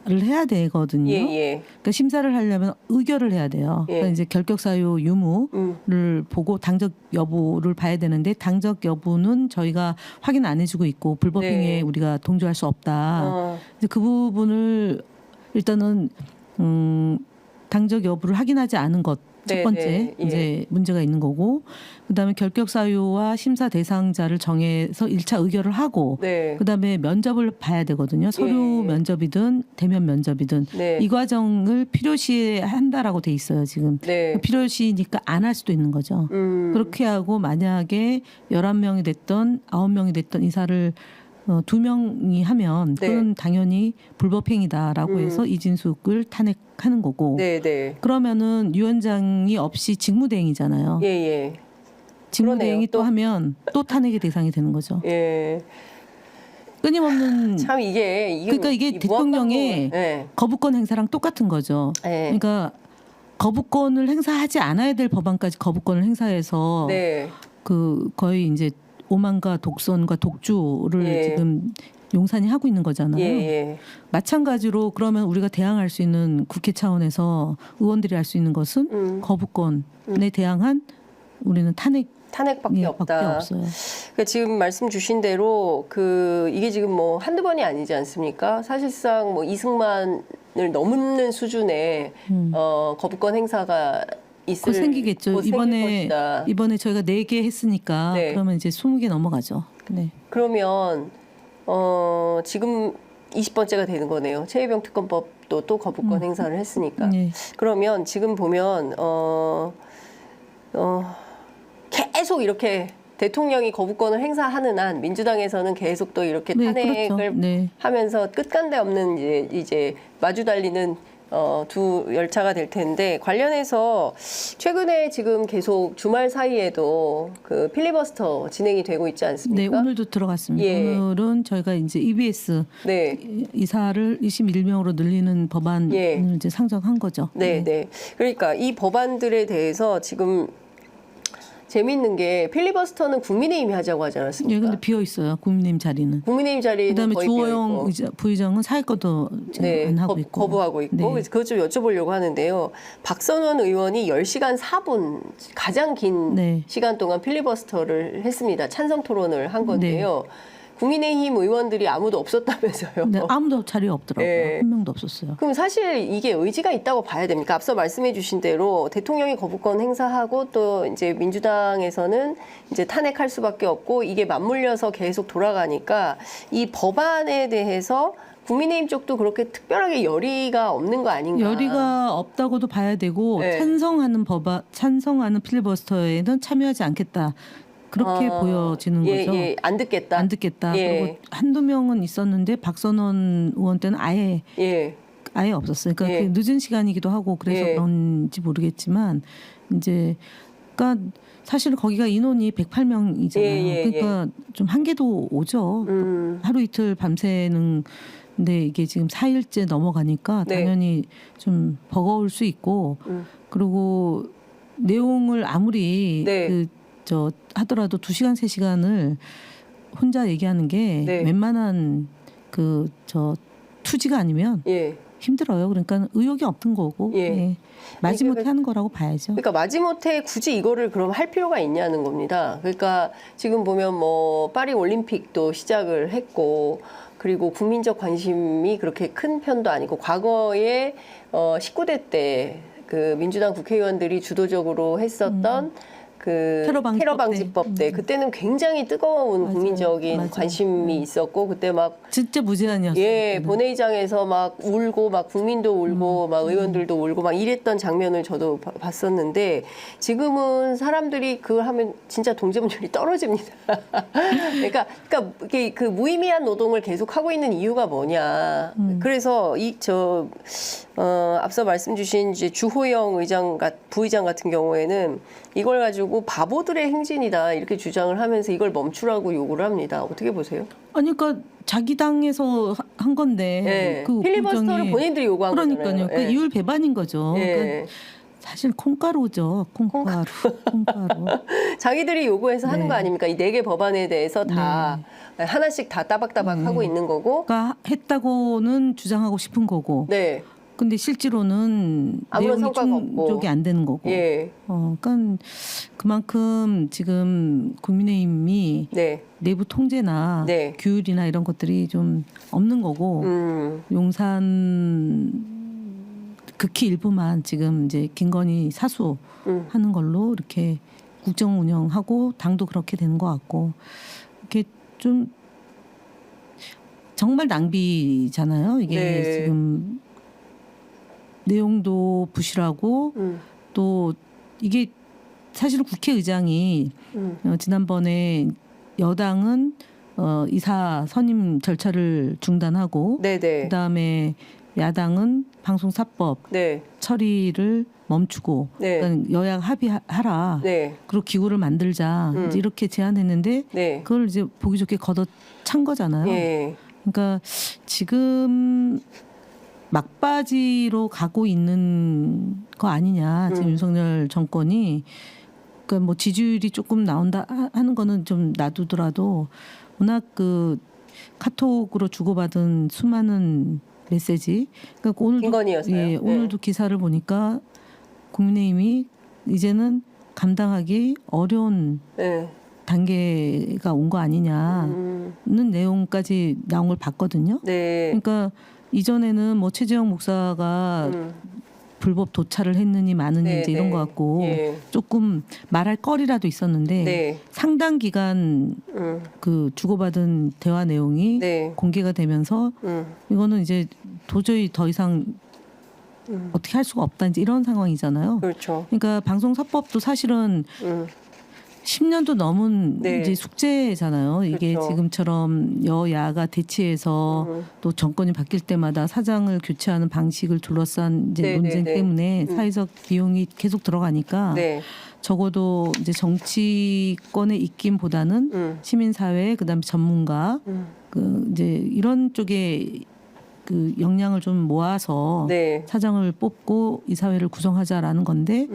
[SPEAKER 2] 해야 되거든요.
[SPEAKER 1] 예.
[SPEAKER 2] 그러니까 심사를 하려면 의결을 해야 돼요.
[SPEAKER 1] 예.
[SPEAKER 2] 그러니까 이제 결격 사유 유무를 보고 당적 여부를 봐야 되는데 당적 여부는 저희가 확인 안 해주고 있고 불법행위에
[SPEAKER 1] 네.
[SPEAKER 2] 우리가 동조할 수 없다. 이제 그 부분을 일단은 당적 여부를 확인하지 않은 것 첫
[SPEAKER 1] 네,
[SPEAKER 2] 번째
[SPEAKER 1] 네, 예.
[SPEAKER 2] 이제 문제가 있는 거고 그다음에 결격 사유와 심사 대상자를 정해서 1차 의결을 하고
[SPEAKER 1] 네.
[SPEAKER 2] 그다음에 면접을 봐야 되거든요. 서류
[SPEAKER 1] 예.
[SPEAKER 2] 면접이든 대면 면접이든
[SPEAKER 1] 네.
[SPEAKER 2] 이 과정을 필요시에 한다라고 돼 있어요. 지금
[SPEAKER 1] 네.
[SPEAKER 2] 필요시니까 안 할 수도 있는 거죠. 그렇게 하고 만약에 11명이 됐던 9명이 됐던 이사를 2명이 하면
[SPEAKER 1] 네.
[SPEAKER 2] 그건 당연히 불법행위다라고 해서 이진숙을 탄핵하는 거고
[SPEAKER 1] 네.
[SPEAKER 2] 그러면은 위원장이 없이 직무대행이잖아요.
[SPEAKER 1] 예.
[SPEAKER 2] 직무대행이
[SPEAKER 1] 그러네요.
[SPEAKER 2] 또 하면 또 탄핵의 대상이 되는 거죠.
[SPEAKER 1] 예.
[SPEAKER 2] 끊임없는
[SPEAKER 1] 참 이게
[SPEAKER 2] 그러니까 이게 대통령의
[SPEAKER 1] 예.
[SPEAKER 2] 거부권 행사랑 똑같은 거죠.
[SPEAKER 1] 예.
[SPEAKER 2] 그러니까 거부권을 행사하지 않아야 될 법안까지 거부권을 행사해서
[SPEAKER 1] 네.
[SPEAKER 2] 그 거의 이제 오만과 독선과 독주를
[SPEAKER 1] 예.
[SPEAKER 2] 지금 용산이 하고 있는 거잖아요.
[SPEAKER 1] 예.
[SPEAKER 2] 마찬가지로 그러면 우리가 대항할 수 있는 국회 차원에서 의원들이 할 수 있는 것은 거부권에 대항한 우리는
[SPEAKER 1] 탄핵밖에 없다.
[SPEAKER 2] 없어요.
[SPEAKER 1] 그러니까 지금 말씀 주신 대로 이게 지금 뭐 한두 번이 아니지 않습니까? 사실상 뭐 이승만을 넘는 수준의 거부권 행사가
[SPEAKER 2] 곧 생기겠죠.
[SPEAKER 1] 곧 생길 것이다.
[SPEAKER 2] 이번에 저희가 4개 했으니까
[SPEAKER 1] 네.
[SPEAKER 2] 그러면 이제 20개 넘어가죠. 네.
[SPEAKER 1] 그러면 지금 20번째가 되는 거네요. 최혜병 특검법도 또 거부권 행사를 했으니까.
[SPEAKER 2] 네.
[SPEAKER 1] 그러면 지금 보면 계속 이렇게 대통령이 거부권을 행사하는 한 민주당에서는 계속 또 이렇게
[SPEAKER 2] 네,
[SPEAKER 1] 탄핵을
[SPEAKER 2] 그렇죠. 네.
[SPEAKER 1] 하면서 끝간데 없는 이제 마주 달리는 두 열차가 될 텐데 관련해서 최근에 지금 계속 주말 사이에도 그 필리버스터 진행이 되고 있지
[SPEAKER 2] 네,
[SPEAKER 1] 않습니까?
[SPEAKER 2] 오늘도 들어갔습니다.
[SPEAKER 1] 예.
[SPEAKER 2] 오늘은 저희가 이제 EBS
[SPEAKER 1] 네.
[SPEAKER 2] 이사를 21명으로 늘리는 법안을
[SPEAKER 1] 예.
[SPEAKER 2] 이제 상정한 거죠.
[SPEAKER 1] 네. 그러니까 이 법안들에 대해서 지금 재미있는 게 필리버스터는 국민의힘이 하자고 하지 않았습니까?
[SPEAKER 2] 예, 근데 비어 있어요. 국민의힘 자리는.
[SPEAKER 1] 국민의힘 자리는
[SPEAKER 2] 그다음에
[SPEAKER 1] 거의
[SPEAKER 2] 주호영
[SPEAKER 1] 비어있고.
[SPEAKER 2] 부의장은 사회 것도 안 하고 있고.
[SPEAKER 1] 거부하고 있고.
[SPEAKER 2] 네.
[SPEAKER 1] 그래서 그것 좀 여쭤보려고 하는데요. 박선원 의원이 10시간 4분 가장 긴
[SPEAKER 2] 네.
[SPEAKER 1] 시간 동안 필리버스터를 했습니다. 찬성 토론을 한 건데요. 국민의힘 의원들이 아무도 없었다면서요.
[SPEAKER 2] 네, 아무도 자리에 없더라고요.
[SPEAKER 1] 네.
[SPEAKER 2] 한 명도 없었어요.
[SPEAKER 1] 그럼 사실 이게 의지가 있다고 봐야 됩니까? 앞서 말씀해 주신 대로 대통령이 거부권 행사하고 또 이제 민주당에서는 이제 탄핵할 수밖에 없고 이게 맞물려서 계속 돌아가니까 이 법안에 대해서 국민의힘 쪽도 그렇게 특별하게 열의가 없는 거 아닌가?
[SPEAKER 2] 열의가 없다고도 봐야 되고
[SPEAKER 1] 네.
[SPEAKER 2] 찬성하는 필리버스터에는 참여하지 않겠다. 그렇게 보여지는 거죠.
[SPEAKER 1] 예, 안 듣겠다.
[SPEAKER 2] 안 듣겠다.
[SPEAKER 1] 예.
[SPEAKER 2] 그리고 한두 명은 있었는데 박선원 의원 때는 아예 없었어요. 그러니까
[SPEAKER 1] 예.
[SPEAKER 2] 늦은 시간이기도 하고 그래서
[SPEAKER 1] 예.
[SPEAKER 2] 그런지 모르겠지만 이제 그러니까 사실 거기가 인원이 108명이잖아요.
[SPEAKER 1] 예.
[SPEAKER 2] 그러니까 좀 한계도 오죠. 하루 이틀 밤새는 근데 이게 지금 4일째 넘어가니까
[SPEAKER 1] 네.
[SPEAKER 2] 당연히 좀 버거울 수 있고 그리고 내용을 아무리
[SPEAKER 1] 네.
[SPEAKER 2] 하더라도 2시간, 3시간을 혼자 얘기하는 게
[SPEAKER 1] 네.
[SPEAKER 2] 웬만한 투지가 아니면
[SPEAKER 1] 예.
[SPEAKER 2] 힘들어요. 그러니까 의욕이 없는 거고 예. 마지못해 하는 거라고 봐야죠.
[SPEAKER 1] 그러니까 마지못해 굳이 이거를 그럼 할 필요가 있냐는 겁니다. 그러니까 지금 보면 뭐 파리 올림픽도 시작을 했고 그리고 국민적 관심이 그렇게 큰 편도 아니고 과거에 19대 때 그 민주당 국회의원들이 주도적으로 했었던 그 테러방지법 때 그때는 굉장히 뜨거운
[SPEAKER 2] 맞아요.
[SPEAKER 1] 국민적인
[SPEAKER 2] 맞아요.
[SPEAKER 1] 관심이 있었고 그때 막
[SPEAKER 2] 진짜 무제한이었어요.
[SPEAKER 1] 예, 본회의장에서 막 울고 막 국민도 울고 막 의원들도 울고 막 이랬던 장면을 저도 봤었는데 지금은 사람들이 그걸 하면 진짜 동지문율이 떨어집니다. 그러니까 이게 그 무의미한 노동을 계속 하고 있는 이유가 뭐냐. 그래서 앞서 말씀 주신 이제 주호영 부의장 같은 경우에는 이걸 가지고 바보들의 행진이다 이렇게 주장을 하면서 이걸 멈추라고 요구를 합니다. 어떻게 보세요?
[SPEAKER 2] 아니 그러니까 자기 당에서 한 건데
[SPEAKER 1] 네.
[SPEAKER 2] 그
[SPEAKER 1] 필리버스터를 본인들이 요구한
[SPEAKER 2] 그러니까요.
[SPEAKER 1] 거잖아요.
[SPEAKER 2] 그 이율 배반인 거죠. 그러니까 사실 콩가루죠. 콩가루.
[SPEAKER 1] 자기들이 요구해서 하는 거 아닙니까? 이 4개 법안에 대해서 다 하나씩 다 따박따박 하고 있는 거고.
[SPEAKER 2] 그러니까 했다고는 주장하고 싶은 거고.
[SPEAKER 1] 네.
[SPEAKER 2] 근데 실제로는
[SPEAKER 1] 아무런
[SPEAKER 2] 내용이
[SPEAKER 1] 성과가 없고.
[SPEAKER 2] 충족이 안 되는 거고.
[SPEAKER 1] 예.
[SPEAKER 2] 그러니까 그만큼 지금 국민의힘이 내부 통제나 규율이나 이런 것들이 좀 없는 거고 용산 극히 일부만 지금 이제 김건희 사수하는 걸로 이렇게 국정 운영하고 당도 그렇게 되는 것 같고 이렇게 좀 정말 낭비잖아요. 이게 지금 내용도 부실하고 또 이게 사실은 국회의장이 지난번에 여당은 이사 선임 절차를 중단하고 그다음에 야당은 방송사법 처리를 멈추고 그러니까 여야 합의하라. 그리고 기구를 만들자. 이제 이렇게 제안했는데 그걸 이제 보기 좋게 걷어찬 거잖아요. 그러니까 지금 막바지로 가고 있는 거 아니냐. 지금 윤석열 정권이 그러니까 뭐 지지율이 조금 나온다 하는 거는 좀 놔두더라도 워낙 그 카톡으로 주고받은 수많은 메시지. 그러니까 오늘도 기사를 보니까 국민의힘이 이제는 감당하기 어려운 단계가 온 거 아니냐는 내용까지 나온 걸 봤거든요. 그러니까 이전에는 뭐 최재형 목사가 불법 도찰을 했느니 마느니 이제 이런 거 갖고 조금 말할 거리라도 있었는데 상당 기간 그 주고받은 대화 내용이 공개가 되면서 이거는 이제 도저히 더 이상 어떻게 할 수가 없다 이제 이런 상황이잖아요.
[SPEAKER 1] 그렇죠.
[SPEAKER 2] 그러니까 방송사법도 사실은 10년도 넘은 이제 숙제잖아요. 이게 지금처럼 여야가 대치해서 또 정권이 바뀔 때마다 사장을 교체하는 방식을 둘러싼 이제 논쟁 때문에 사회적 비용이 계속 들어가니까 적어도 이제 정치권에 있긴보다는 시민사회 그다음에 전문가 그 이제 이런 쪽에 그 역량을 좀 모아서 사장을 뽑고 이 사회를 구성하자라는 건데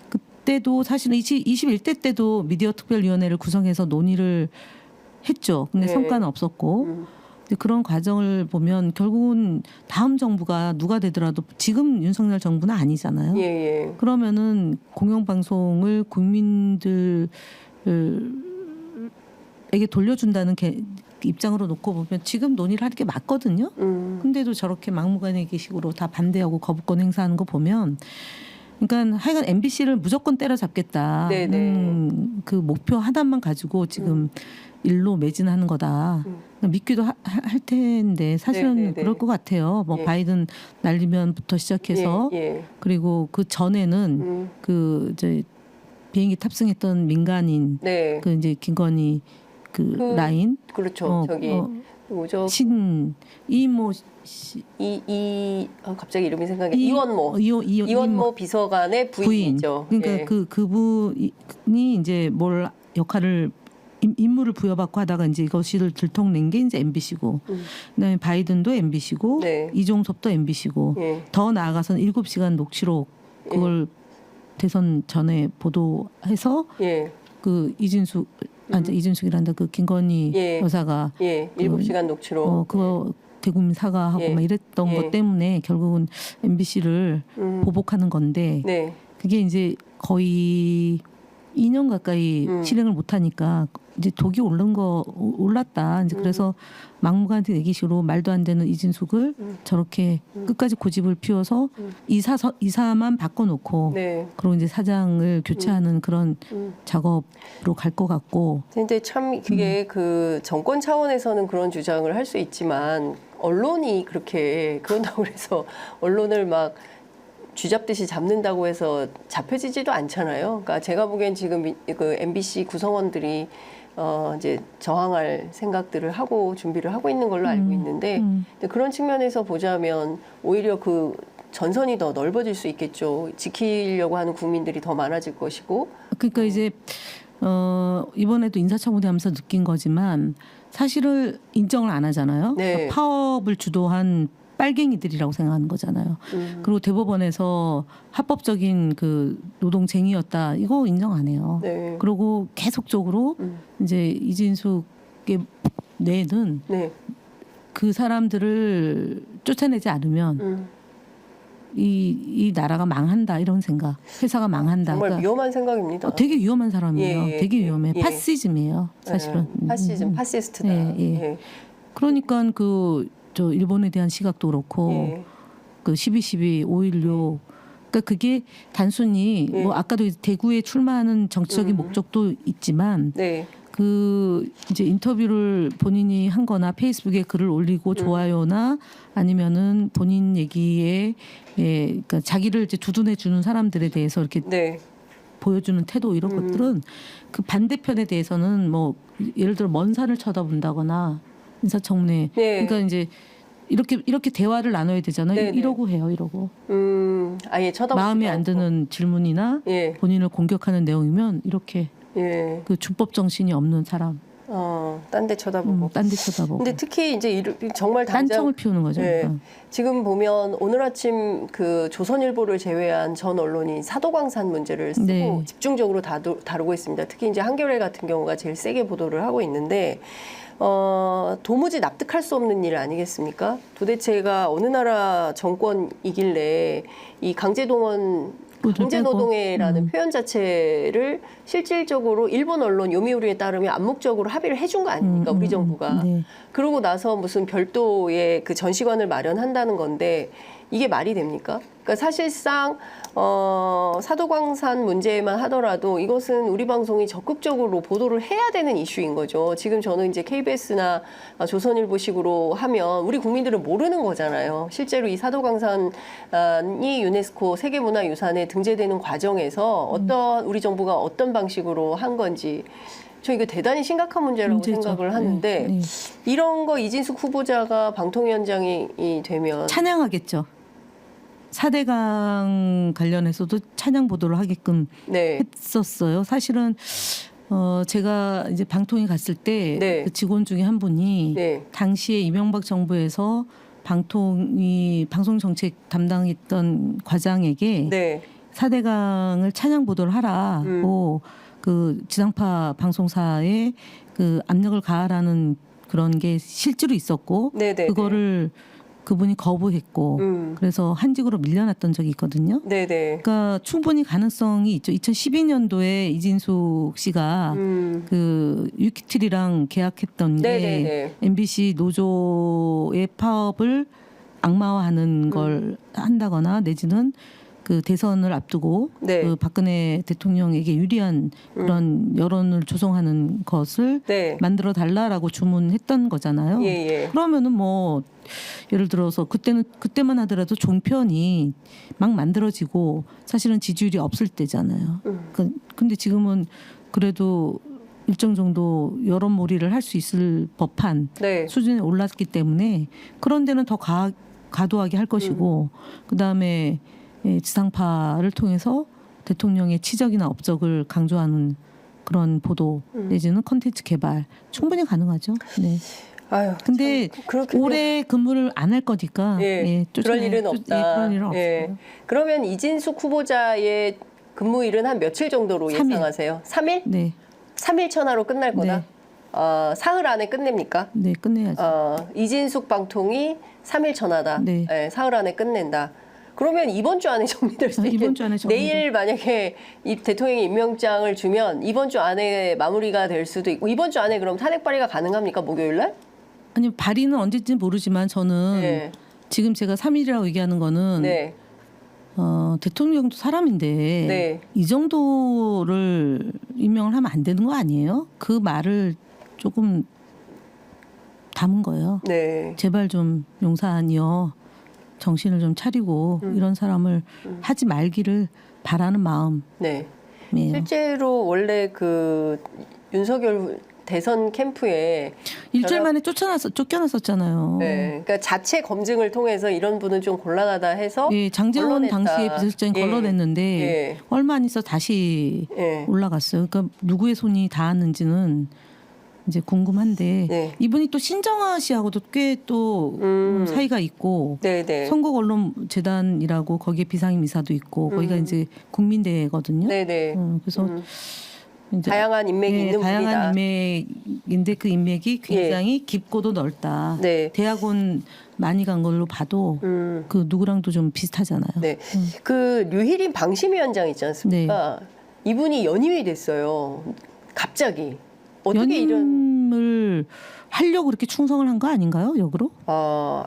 [SPEAKER 2] 그때도 사실은 21대 때도 미디어 특별위원회를 구성해서 논의를 했죠. 근데 성과는 없었고 근데 그런 과정을 보면 결국은 다음 정부가 누가 되더라도 지금 윤석열 정부는 아니잖아요. 그러면은 공영방송을 국민들에게 돌려준다는 입장으로 놓고 보면 지금 논의를 하는 게 맞거든요. 근데도 저렇게 막무가내식으로 다 반대하고 거부권 행사하는 거 보면 그러니까 하여간 MBC를 무조건 때려잡겠다는 그 목표 하나만 가지고 지금 일로 매진하는 거다. 믿기도 할 텐데 사실은 그럴 것 같아요. 뭐 바이든 날리면부터 시작해서 그리고 그 전에는 그 이제 비행기 탑승했던 민간인 그 이제 김건희 그 라인
[SPEAKER 1] 그렇죠. 뭐죠?
[SPEAKER 2] 이모
[SPEAKER 1] 갑자기 이름이 생각이 이원모 비서관의 부인이죠.
[SPEAKER 2] 그러니까 그분이 이제 뭘 역할을 임무를 부여받고 하다가 이제 이것을 들통낸 게 이제 MBC고 그다음에 바이든도 MBC고 이종섭도 MBC고 더 나아가서는 7시간 녹취록 그걸 대선 전에 보도해서 그 이진숙이란다 그 김건희 여사가
[SPEAKER 1] 7시간 녹취록
[SPEAKER 2] 그거 대국민 사과하고
[SPEAKER 1] 예.
[SPEAKER 2] 막 이랬던
[SPEAKER 1] 예.
[SPEAKER 2] 것 때문에 결국은 MBC를 보복하는 건데
[SPEAKER 1] 네.
[SPEAKER 2] 그게 이제 거의 2년 가까이 실행을 못하니까 이제 독이 올랐다. 이제 그래서 막무가내 얘기식으로 말도 안 되는 이진숙을 저렇게 끝까지 고집을 피워서 이사만 바꿔놓고
[SPEAKER 1] 네.
[SPEAKER 2] 그리고 이제 사장을 교체하는 그런 작업으로 갈 것 같고.
[SPEAKER 1] 근데 참 그게 그 정권 차원에서는 그런 주장을 할 수 있지만 언론이 그렇게 그런다고 해서 언론을 막 쥐잡듯이 잡는다고 해서 잡혀지지도 않잖아요. 그러니까 제가 보기엔 지금 그 MBC 구성원들이 이제 저항할 생각들을 하고 준비를 하고 있는 걸로 알고 있는데 근데 그런 측면에서 보자면 오히려 그 전선이 더 넓어질 수 있겠죠. 지키려고 하는 국민들이 더 많아질 것이고.
[SPEAKER 2] 그러니까 이제 이번에도 인사청문회 하면서 느낀 거지만 사실을 인정을 안 하잖아요.
[SPEAKER 1] 네.
[SPEAKER 2] 그러니까 파업을 주도한 빨갱이들이라고 생각하는 거잖아요. 그리고 대법원에서 합법적인 그 노동쟁이였다. 이거 인정 안 해요.
[SPEAKER 1] 네.
[SPEAKER 2] 그리고 계속적으로 이제 이진숙의 뇌는
[SPEAKER 1] 네.
[SPEAKER 2] 그 사람들을 쫓아내지 않으면 이 나라가 망한다 이런 생각. 회사가 망한다.
[SPEAKER 1] 정말
[SPEAKER 2] 그러니까
[SPEAKER 1] 위험한 생각입니다.
[SPEAKER 2] 되게 위험한 사람이에요.
[SPEAKER 1] 예,
[SPEAKER 2] 되게 위험해.
[SPEAKER 1] 예.
[SPEAKER 2] 파시즘이에요. 사실은.
[SPEAKER 1] 파시즘, 파시스트다.
[SPEAKER 2] 예, 예.
[SPEAKER 1] 예.
[SPEAKER 2] 그러니까 저 일본에 대한 시각도 그렇고
[SPEAKER 1] 예.
[SPEAKER 2] 그 12.12, 5.16 그러니까 그게 단순히
[SPEAKER 1] 예.
[SPEAKER 2] 뭐 아까도 대구에 출마하는 정치적인 목적도 있지만
[SPEAKER 1] 네.
[SPEAKER 2] 그 이제 인터뷰를 본인이 한 거나 페이스북에 글을 올리고 좋아요나 아니면은 본인 얘기에 그러니까 자기를 이제 두둔해 주는 사람들에 대해서 이렇게
[SPEAKER 1] 네.
[SPEAKER 2] 보여주는 태도 이런 것들은 그 반대편에 대해서는 뭐 예를 들어 먼 산을 쳐다본다거나 인사청문회
[SPEAKER 1] 네.
[SPEAKER 2] 그러니까 이제 이렇게 대화를 나눠야 되잖아요.
[SPEAKER 1] 네네.
[SPEAKER 2] 이러고 해요. 이러고
[SPEAKER 1] 아예 쳐다보지도
[SPEAKER 2] 마음에 안
[SPEAKER 1] 않고.
[SPEAKER 2] 드는 질문이나
[SPEAKER 1] 예.
[SPEAKER 2] 본인을 공격하는 내용이면 이렇게
[SPEAKER 1] 예.
[SPEAKER 2] 그 준법 정신이 없는 사람
[SPEAKER 1] 딴 데 쳐다보고.
[SPEAKER 2] 딴 데 쳐다보고
[SPEAKER 1] 근데 특히 이제 정말 당장
[SPEAKER 2] 딴청을 피우는 거죠.
[SPEAKER 1] 예.
[SPEAKER 2] 그러니까.
[SPEAKER 1] 지금 보면 오늘 아침 그 조선일보를 제외한 전 언론이 사도광산 문제를 쓰고
[SPEAKER 2] 네.
[SPEAKER 1] 집중적으로 다루고 있습니다. 특히 이제 한겨레 같은 경우가 제일 세게 보도를 하고 있는데 도무지 납득할 수 없는 일 아니겠습니까? 도대체가 어느 나라 정권이길래 이 강제노동해라는 표현 자체를 실질적으로 일본 언론 요미우리에 따르면 암묵적으로 합의를 해준 거 아닙니까? 우리 정부가.
[SPEAKER 2] 네.
[SPEAKER 1] 그러고 나서 무슨 별도의 그 전시관을 마련한다는 건데 이게 말이 됩니까? 그러니까 사실상 사도광산 문제만 하더라도 이것은 우리 방송이 적극적으로 보도를 해야 되는 이슈인 거죠. 지금 저는 이제 KBS나 조선일보식으로 하면 우리 국민들은 모르는 거잖아요. 실제로 이 사도광산이 유네스코 세계문화유산에 등재되는 과정에서 어떤 우리 정부가 어떤 방식으로 한 건지 저 이거 대단히 심각한 문제라고
[SPEAKER 2] 문제죠.
[SPEAKER 1] 생각을 하는데
[SPEAKER 2] 네.
[SPEAKER 1] 이런 거 이진숙 후보자가 방통위원장이 되면
[SPEAKER 2] 찬양하겠죠. 4대강 관련해서도 찬양 보도를 하게끔
[SPEAKER 1] 네.
[SPEAKER 2] 했었어요. 사실은 제가 이제 방통위 갔을 때
[SPEAKER 1] 네.
[SPEAKER 2] 그 직원 중에 한 분이
[SPEAKER 1] 네.
[SPEAKER 2] 당시에 이명박 정부에서 방통위 방송정책 담당했던 과장에게
[SPEAKER 1] 네.
[SPEAKER 2] 4대강을 찬양 보도를 하라고 그 지상파 방송사에 그 압력을 가하라는 그런 게 실제로 있었고
[SPEAKER 1] 네네.
[SPEAKER 2] 그거를 그분이 거부했고 그래서 한직으로 밀려났던 적이 있거든요.
[SPEAKER 1] 네네.
[SPEAKER 2] 그러니까 충분히 가능성이 있죠. 2012년도에 이진숙 씨가 그 유키트리랑 계약했던 게
[SPEAKER 1] 네네네.
[SPEAKER 2] MBC 노조의 파업을 악마화하는 걸 한다거나 내지는 그 대선을 앞두고
[SPEAKER 1] 네.
[SPEAKER 2] 그 박근혜 대통령에게 유리한 그런 여론을 조성하는 것을
[SPEAKER 1] 네.
[SPEAKER 2] 만들어 달라라고 주문했던 거잖아요.
[SPEAKER 1] 예.
[SPEAKER 2] 그러면은 뭐 예를 들어서 그때만 하더라도 종편이 막 만들어지고 사실은 지지율이 없을 때잖아요. 근데 지금은 그래도 일정 정도 여론몰이를 할 수 있을 법한
[SPEAKER 1] 네.
[SPEAKER 2] 수준에 올랐기 때문에 그런 데는 더 과도하게 할 것이고 그다음에 지상파를 통해서 대통령의 치적이나 업적을 강조하는 그런 보도 내지는 콘텐츠 개발 충분히 가능하죠. 네.
[SPEAKER 1] 아유,
[SPEAKER 2] 근데 올해 근무를 안 할 거니까
[SPEAKER 1] 그럴 일은 없다.
[SPEAKER 2] 그런 일은 없어요.
[SPEAKER 1] 그러면 이진숙 후보자의 근무일은 한 며칠 정도로
[SPEAKER 2] 3일.
[SPEAKER 1] 예상하세요? 3일?
[SPEAKER 2] 네.
[SPEAKER 1] 3일 천하로 끝날 거다?
[SPEAKER 2] 네.
[SPEAKER 1] 사흘 안에 끝냅니까?
[SPEAKER 2] 네, 끝내야죠.
[SPEAKER 1] 이진숙 방통위 3일 전하다.
[SPEAKER 2] 네.
[SPEAKER 1] 네, 사흘 안에 끝낸다. 그러면 이번 주 안에 정리될 수 있겠
[SPEAKER 2] 이번 주 안에
[SPEAKER 1] 내일 만약에 이 대통령이 임명장을 주면 이번 주 안에 마무리가 될 수도 있고 이번 주 안에 그럼 탄핵 발의가 가능합니까? 목요일 날?
[SPEAKER 2] 아니 발의는 언제인지 모르지만 저는
[SPEAKER 1] 네.
[SPEAKER 2] 지금 제가 3일이라고 얘기하는 거는
[SPEAKER 1] 네.
[SPEAKER 2] 대통령도 사람인데
[SPEAKER 1] 네.
[SPEAKER 2] 이 정도를 임명을 하면 안 되는 거 아니에요? 그 말을 조금 담은 거예요.
[SPEAKER 1] 네.
[SPEAKER 2] 제발 좀 용사하니요. 정신을 좀 차리고 이런 사람을 하지 말기를 바라는 마음.
[SPEAKER 1] 네. 실제로 원래 그 윤석열 대선 캠프에
[SPEAKER 2] 일주일 만에 쫓겨났었잖아요.
[SPEAKER 1] 네, 그러니까 자체 검증을 통해서 이런 분은 좀 곤란하다 해서
[SPEAKER 2] 예, 장제원
[SPEAKER 1] 걸러냈다.
[SPEAKER 2] 당시에 비서실장이 걸러냈는데
[SPEAKER 1] 예.
[SPEAKER 2] 얼마 안 있어 다시
[SPEAKER 1] 예.
[SPEAKER 2] 올라갔어요. 그러니까 누구의 손이 닿았는지는 이제 궁금한데
[SPEAKER 1] 네.
[SPEAKER 2] 이분이 또 신정아 씨하고도 꽤 또 사이가 있고
[SPEAKER 1] 네네.
[SPEAKER 2] 선거언론재단이라고 거기에 비상임 이사도 있고 거기가 이제 국민대거든요.
[SPEAKER 1] 네네.
[SPEAKER 2] 그래서 이제
[SPEAKER 1] 다양한 인맥이 있는
[SPEAKER 2] 다양한
[SPEAKER 1] 분이다.
[SPEAKER 2] 인맥인데 그 인맥이 굉장히 깊고도 넓다.
[SPEAKER 1] 네.
[SPEAKER 2] 대학원 많이 간 걸로 봐도 그 누구랑도 좀 비슷하잖아요.
[SPEAKER 1] 네. 그 류희린 방심위원장 있지 않습니까? 이분이 연임이 됐어요. 갑자기. 어떻게
[SPEAKER 2] 연임을 하려고 그렇게 충성을 한 거 아닌가요? 역으로?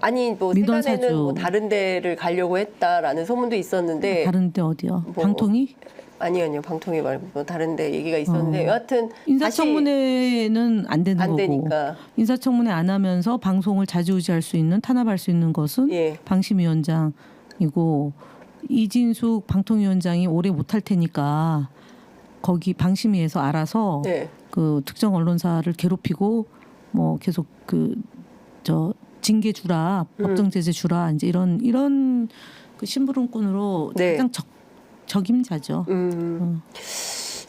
[SPEAKER 1] 아니 뭐
[SPEAKER 2] 민원
[SPEAKER 1] 세간에는
[SPEAKER 2] 사주.
[SPEAKER 1] 뭐 다른 데를 가려고 했다라는 소문도 있었는데
[SPEAKER 2] 다른 데 어디요?
[SPEAKER 1] 뭐,
[SPEAKER 2] 방통위?
[SPEAKER 1] 아니요. 방통위 말고 뭐 다른 데 얘기가 있었는데 여하튼
[SPEAKER 2] 인사청문회는 안 되는
[SPEAKER 1] 안
[SPEAKER 2] 거고
[SPEAKER 1] 되니까.
[SPEAKER 2] 인사청문회 안 하면서 방송을 자주우지할 수 있는 탄압할 수 있는 것은
[SPEAKER 1] 예.
[SPEAKER 2] 방심위원장이고 이진숙 방통위원장이 오래 못할 테니까 거기 방심위에서 알아서
[SPEAKER 1] 네.
[SPEAKER 2] 그 특정 언론사를 괴롭히고 뭐 계속 징계 주라 법정 제재 주라 이제 이런 그 심부름꾼으로
[SPEAKER 1] 네.
[SPEAKER 2] 가장 적임자죠.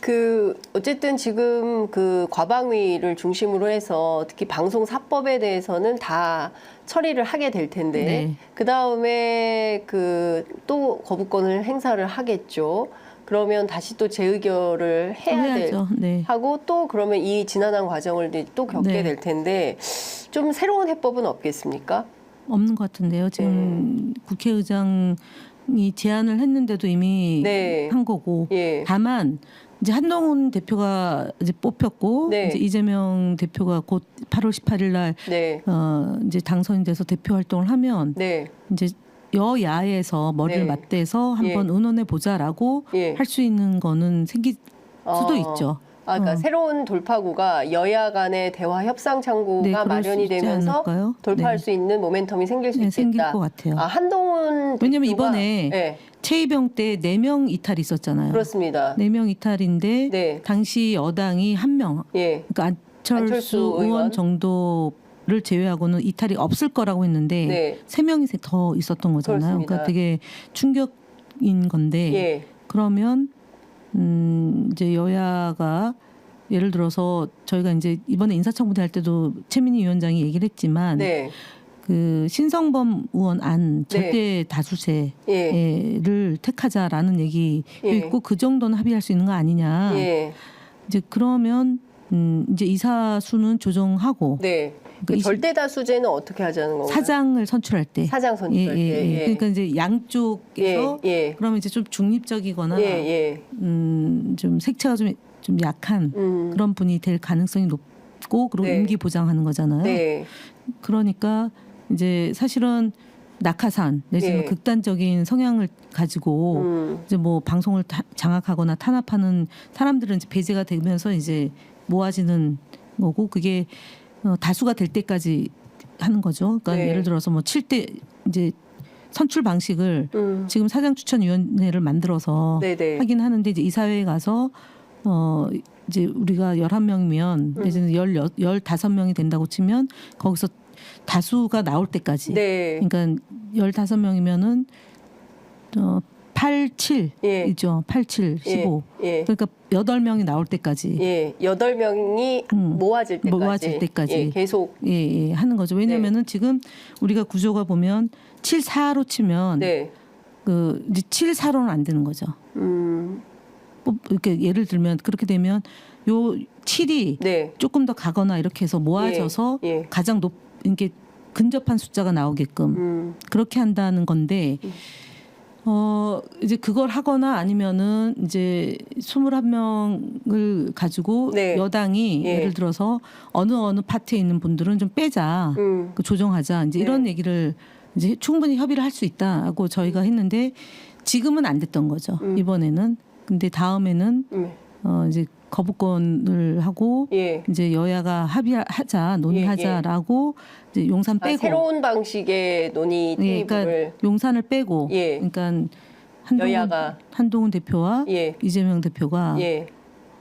[SPEAKER 1] 그 어쨌든 지금 그 과방위를 중심으로 해서 특히 방송 사법에 대해서는 다 처리를 하게 될 텐데
[SPEAKER 2] 네.
[SPEAKER 1] 그 다음에 그 또 거부권을 행사를 하겠죠. 그러면 다시 또 재의결을 해야
[SPEAKER 2] 해야죠. 네.
[SPEAKER 1] 하고 또 그러면 이 지난한 과정을 또 겪게
[SPEAKER 2] 네.
[SPEAKER 1] 될 텐데 좀 새로운 해법은 없겠습니까?
[SPEAKER 2] 없는 것 같은데요. 지금 국회의장이 제안을 했는데도 이미
[SPEAKER 1] 네.
[SPEAKER 2] 한 거고.
[SPEAKER 1] 예.
[SPEAKER 2] 다만 이제 한동훈 대표가 이제 뽑혔고
[SPEAKER 1] 네.
[SPEAKER 2] 이제 이재명 대표가 곧 8월 18일 날
[SPEAKER 1] 네.
[SPEAKER 2] 이제 당선이 돼서 대표 활동을 하면
[SPEAKER 1] 네.
[SPEAKER 2] 이제 여야에서 머리를
[SPEAKER 1] 네.
[SPEAKER 2] 맞대서 한번 의논해 보자라고
[SPEAKER 1] 예.
[SPEAKER 2] 할 수 있는 거는 생길 수도 있죠.
[SPEAKER 1] 그러니까 새로운 돌파구가 여야 간의 대화 협상 창구가
[SPEAKER 2] 네, 그럴
[SPEAKER 1] 마련이
[SPEAKER 2] 수 있지
[SPEAKER 1] 되면서
[SPEAKER 2] 않을까요?
[SPEAKER 1] 돌파할
[SPEAKER 2] 네.
[SPEAKER 1] 수 있는 모멘텀이 생길 수
[SPEAKER 2] 네,
[SPEAKER 1] 있겠다.
[SPEAKER 2] 생길 것 같아요.
[SPEAKER 1] 한동훈
[SPEAKER 2] 왜냐하면
[SPEAKER 1] 대표가-
[SPEAKER 2] 이번에
[SPEAKER 1] 네,
[SPEAKER 2] 최이병 때 4명 이탈이 있었잖아요.
[SPEAKER 1] 그렇습니다.
[SPEAKER 2] 4명 이탈인데
[SPEAKER 1] 네.
[SPEAKER 2] 당시 여당이 1명,
[SPEAKER 1] 예,
[SPEAKER 2] 그러니까 안철수
[SPEAKER 1] 안철수
[SPEAKER 2] 의원
[SPEAKER 1] 의원.
[SPEAKER 2] 정도를 제외하고는 이탈이 없을 거라고 했는데
[SPEAKER 1] 네.
[SPEAKER 2] 3명이 더 있었던 거잖아요.
[SPEAKER 1] 그렇습니다.
[SPEAKER 2] 그러니까 되게 충격인 건데
[SPEAKER 1] 예,
[SPEAKER 2] 그러면 이제 여야가 예를 들어서 저희가 이제 이번에 인사청문회 할 때도 최민희 위원장이 얘기를 했지만
[SPEAKER 1] 네,
[SPEAKER 2] 그 신성범 의원 안 절대 다수세를
[SPEAKER 1] 예,
[SPEAKER 2] 택하자라는 얘기도
[SPEAKER 1] 예.
[SPEAKER 2] 있고 그 정도는 합의할 수 있는 거 아니냐.
[SPEAKER 1] 예,
[SPEAKER 2] 이제 그러면 이제 이사수는 조정하고
[SPEAKER 1] 네. 그
[SPEAKER 2] 그러니까
[SPEAKER 1] 절대 다수제는 어떻게 하자는 건가요?
[SPEAKER 2] 사장을 선출할 때.
[SPEAKER 1] 사장 선출할 때. 예.
[SPEAKER 2] 그러니까 이제 양쪽에서
[SPEAKER 1] 예, 예.
[SPEAKER 2] 그러면 이제 좀 중립적이거나
[SPEAKER 1] 예, 예.
[SPEAKER 2] 좀 색채가 좀 약한 그런 분이 될 가능성이 높고 그리고
[SPEAKER 1] 네.
[SPEAKER 2] 임기 보장하는 거잖아요.
[SPEAKER 1] 네.
[SPEAKER 2] 그러니까 이제 사실은 낙하산 내지는
[SPEAKER 1] 네.
[SPEAKER 2] 극단적인 성향을 가지고 이제 뭐 방송을 장악하거나 탄압하는 사람들은 이제 배제가 되면서 이제 모아지는 거고 그게 다수가 될 때까지 하는 거죠. 그러니까
[SPEAKER 1] 네.
[SPEAKER 2] 예를 들어서 뭐 7대 이제 선출 방식을 지금 사장추천위원회를 만들어서
[SPEAKER 1] 네네.
[SPEAKER 2] 하긴 하는데 이제 이사회에 가서 이제 우리가 11명이면 내지는 15명이 된다고 치면 거기서 다수가 나올 때까지.
[SPEAKER 1] 네.
[SPEAKER 2] 그러니까 15명이면은 8, 7이죠. 8, 7, 15.
[SPEAKER 1] 예.
[SPEAKER 2] 그러니까 8명이 나올 때까지.
[SPEAKER 1] 예, 8명이 모아질 때까지.
[SPEAKER 2] 모아질 때까지.
[SPEAKER 1] 예, 계속.
[SPEAKER 2] 예, 하는 거죠. 왜냐면은 지금 우리가 구조가 보면 7, 4로 치면
[SPEAKER 1] 네.
[SPEAKER 2] 그 이제 7, 4로는 안 되는 거죠. 이렇게 예를 들면 그렇게 되면 요 7이
[SPEAKER 1] 네.
[SPEAKER 2] 조금 더 가거나 이렇게 해서 모아져서 가장 이렇게 근접한 숫자가 나오게끔 그렇게 한다는 건데 이제 그걸 하거나 아니면은 이제 21명을 가지고 여당이 예를 들어서 어느 파트에 있는 분들은 좀 빼자, 조정하자, 이제 이런 얘기를 이제 충분히 협의를 할 수 있다고 저희가 했는데 지금은 안 됐던 거죠. 이번에는. 근데 다음에는 이제 거부권을 하고 이제 여야가 합의하자, 논의하자라고 이제 용산 빼고
[SPEAKER 1] 새로운 방식의 논의 테이블을
[SPEAKER 2] 그러니까 용산을 빼고 그러니까 한동훈 대표와 이재명 대표가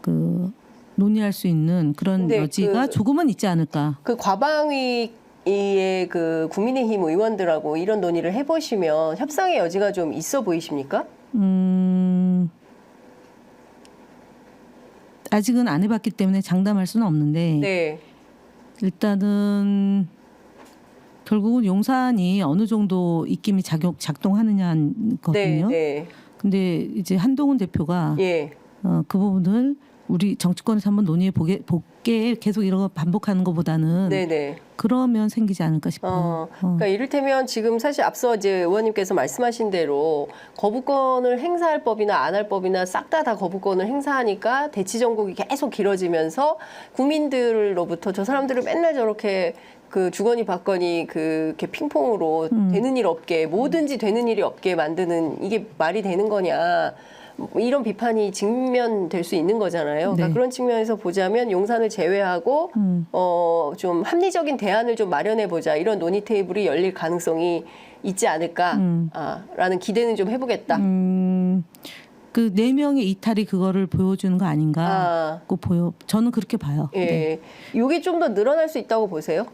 [SPEAKER 2] 그 논의할 수 있는 그런 여지가 조금은 있지 않을까.
[SPEAKER 1] 그 과방위의 그 국민의힘 의원들하고 이런 논의를 해보시면 협상의 여지가 좀 있어 보이십니까?
[SPEAKER 2] 아직은 안 해봤기 때문에 장담할 수는 없는데 일단은 결국은 용산이 어느 정도 입김이 작동하느냐는 거거든요. 근데 이제 한동훈 대표가 그 부분을 우리 정치권에서 한번 논의해 볼게 계속 이런 거 반복하는 것보다는 그러면 생기지 않을까 싶어요.
[SPEAKER 1] 그러니까 이를테면 지금 사실 앞서 이제 의원님께서 말씀하신 대로 거부권을 행사할 법이나 안 할 법이나 싹 다 거부권을 행사하니까 대치 정국이 계속 길어지면서 국민들로부터 저 사람들을 맨날 저렇게 그 주거니 받거니 그렇게 핑퐁으로 되는 일 없게 뭐든지 되는 일이 없게 만드는 이게 말이 되는 거냐. 이런 비판이 직면될 수 있는 거잖아요. 그러니까 그런 측면에서 보자면 용산을 제외하고 좀 합리적인 대안을 좀 마련해 보자 이런 논의 테이블이 열릴 가능성이 있지 않을까라는 기대는 좀 해보겠다.
[SPEAKER 2] 그 4명의 이탈이 그거를 보여주는 거 아닌가? 저는 그렇게 봐요.
[SPEAKER 1] 이게 좀 더 늘어날 수 있다고 보세요?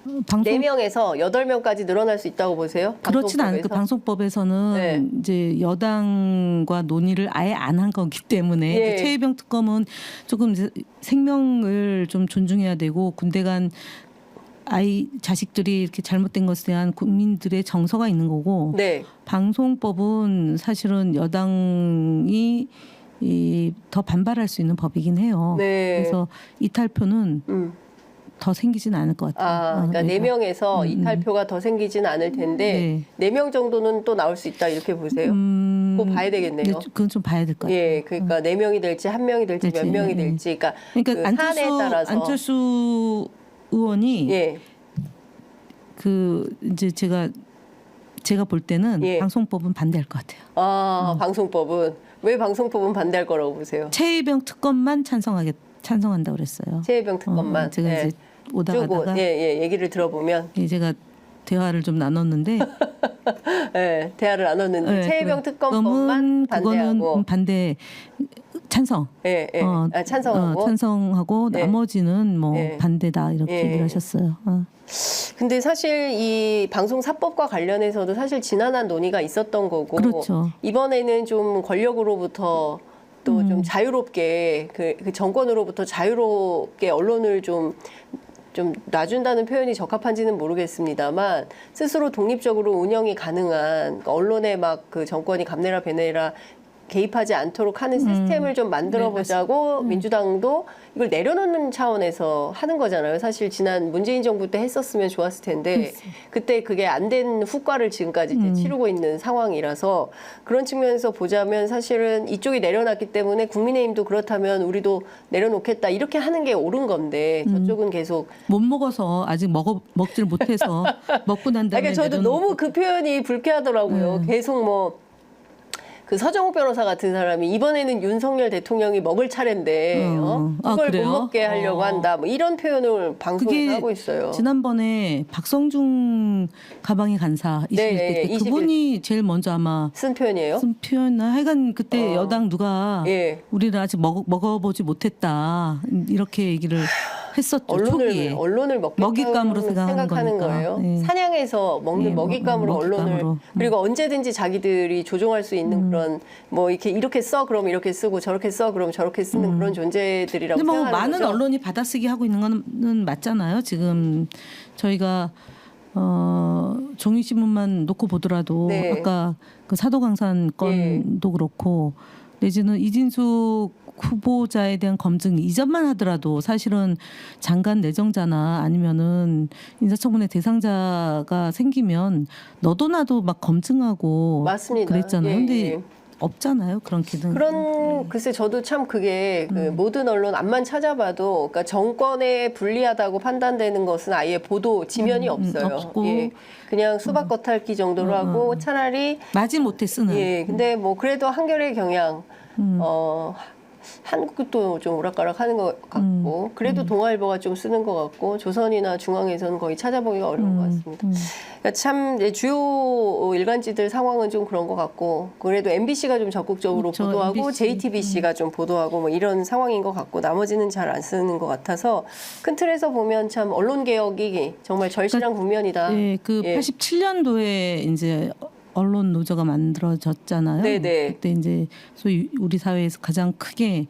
[SPEAKER 1] 4명에서 8명까지 늘어날 수 있다고 보세요?
[SPEAKER 2] 그렇진 않고 방송법에서는 이제 여당과 논의를 아예 안 한 거기 때문에 최혜병 특검은 조금 생명을 좀 존중해야 되고 군대 간 자식들이 이렇게 잘못된 것에 대한 국민들의 정서가 있는 거고 방송법은 사실은 여당이 더 반발할 수 있는 법이긴 해요. 그래서 이탈표는 더 생기진 않을 것 같아요.
[SPEAKER 1] 그러니까 4명에서 이탈표가 더 생기진 않을 텐데 4명 정도는 또 나올 수 있다 이렇게 보세요? 꼭 봐야 되겠네요.
[SPEAKER 2] 그건 좀 봐야 될 것 같아요.
[SPEAKER 1] 그러니까 4명이 될지 1명이 될지 몇 명이 될지 그러니까 그 사안에 따라서
[SPEAKER 2] 안철수 의원이 그 이제 제가 볼 때는 방송법은 반대할 것 같아요.
[SPEAKER 1] 방송법은 왜 방송법은 반대할 거라고 보세요?
[SPEAKER 2] 최혜병 특검만 찬성한다고 그랬어요.
[SPEAKER 1] 최혜병 특검만.
[SPEAKER 2] 제가 이제 오다가다가
[SPEAKER 1] 얘기를 들어보면
[SPEAKER 2] 제가 대화를 좀 나눴는데
[SPEAKER 1] 대화를 나눴는데 최혜병 특검법만 반대하고
[SPEAKER 2] 그거는 반대 찬성. 찬성하고 나머지는 뭐 반대다 이렇게 얘기를 하셨어요.
[SPEAKER 1] 근데 사실 이 방송사법과 관련해서도 사실 지난한 논의가 있었던 거고 이번에는 좀 권력으로부터 또 좀 자유롭게 그 정권으로부터 자유롭게 언론을 좀 놔준다는 표현이 적합한지는 모르겠습니다만 스스로 독립적으로 운영이 가능한 언론에 막 그 정권이 감내라 배내라 개입하지 않도록 하는 시스템을 좀 만들어 보자고 민주당도 이걸 내려놓는 차원에서 하는 거잖아요. 사실 지난 문재인 정부 때 했었으면 좋았을 텐데 그때 그게 안 된 후과를 지금까지 이제 치르고 있는 상황이라서 그런 측면에서 보자면 사실은 이쪽이 내려놨기 때문에 국민의힘도 그렇다면 우리도 내려놓겠다 이렇게 하는 게 옳은 건데 저쪽은 계속
[SPEAKER 2] 못 먹어서 아직 먹질 못해서 먹고 난 다음에
[SPEAKER 1] 그러니까 저도 너무 그 표현이 불쾌하더라고요. 계속 뭐 그 서정욱 변호사 같은 사람이 이번에는 윤석열 대통령이 먹을 차례인데 그걸 못 먹게 하려고 한다. 뭐 이런 표현을 방송에서 하고 있어요.
[SPEAKER 2] 지난번에 박성중 가방이 간사 21대 때 그분이 제일 먼저 아마
[SPEAKER 1] 쓴 표현이에요?
[SPEAKER 2] 쓴 표현이나 하여간 그때 여당 누가 우리를 아직 먹어보지 못했다 이렇게 얘기를 했었죠.
[SPEAKER 1] 언론을
[SPEAKER 2] 먹잇감으로 생각하는
[SPEAKER 1] 거예요. 사냥해서 먹는 먹잇감으로 언론을 그리고 언제든지 자기들이 조종할 수 있는 그런 뭐 이렇게 써 그럼 이렇게 쓰고 저렇게 써 그럼 저렇게 쓰는 그런 존재들이라고
[SPEAKER 2] 근데
[SPEAKER 1] 생각하는
[SPEAKER 2] 많은
[SPEAKER 1] 거죠.
[SPEAKER 2] 언론이 받아쓰기 하고 있는 거는 맞잖아요. 지금 저희가 종이신문만 놓고 보더라도 아까 그 사도강산 건도 그렇고 내지는 이진숙 후보자에 대한 검증 이전만 하더라도 사실은 장관 내정자나 아니면은 인사청문회 대상자가 생기면 너도 나도 막 검증하고
[SPEAKER 1] 맞습니다.
[SPEAKER 2] 그랬잖아요. 근데
[SPEAKER 1] 예.
[SPEAKER 2] 없잖아요. 그런 기능.
[SPEAKER 1] 글쎄 저도 참 그게 그 모든 언론 앞만 찾아봐도 그러니까 정권에 불리하다고 판단되는 것은 아예 보도 지면이 없어요.
[SPEAKER 2] 없고.
[SPEAKER 1] 예. 그냥 수박 겉핥기 정도로 하고 차라리
[SPEAKER 2] 마지못해 쓰는.
[SPEAKER 1] 예. 근데 뭐 그래도 한겨레 경향 한국도 좀 오락가락 하는 것 같고 그래도 동아일보가 좀 쓰는 것 같고 조선이나 중앙에서는 거의 찾아보기가 어려운 것 같습니다. 그러니까 참 이제 주요 일간지들 상황은 좀 그런 것 같고 그래도 MBC가 좀 적극적으로
[SPEAKER 2] 그렇죠,
[SPEAKER 1] 보도하고
[SPEAKER 2] MBC.
[SPEAKER 1] JTBC가 좀 보도하고 뭐 이런 상황인 것 같고 나머지는 잘 안 쓰는 것 같아서 큰 틀에서 보면 참 언론 개혁이 정말 절실한 국면이다.
[SPEAKER 2] 네, 그
[SPEAKER 1] 예.
[SPEAKER 2] 87년도에 이제 언론 노조가 만들어졌잖아요.
[SPEAKER 1] 네네.
[SPEAKER 2] 그때 이제 소위 우리 사회에서 가장 크게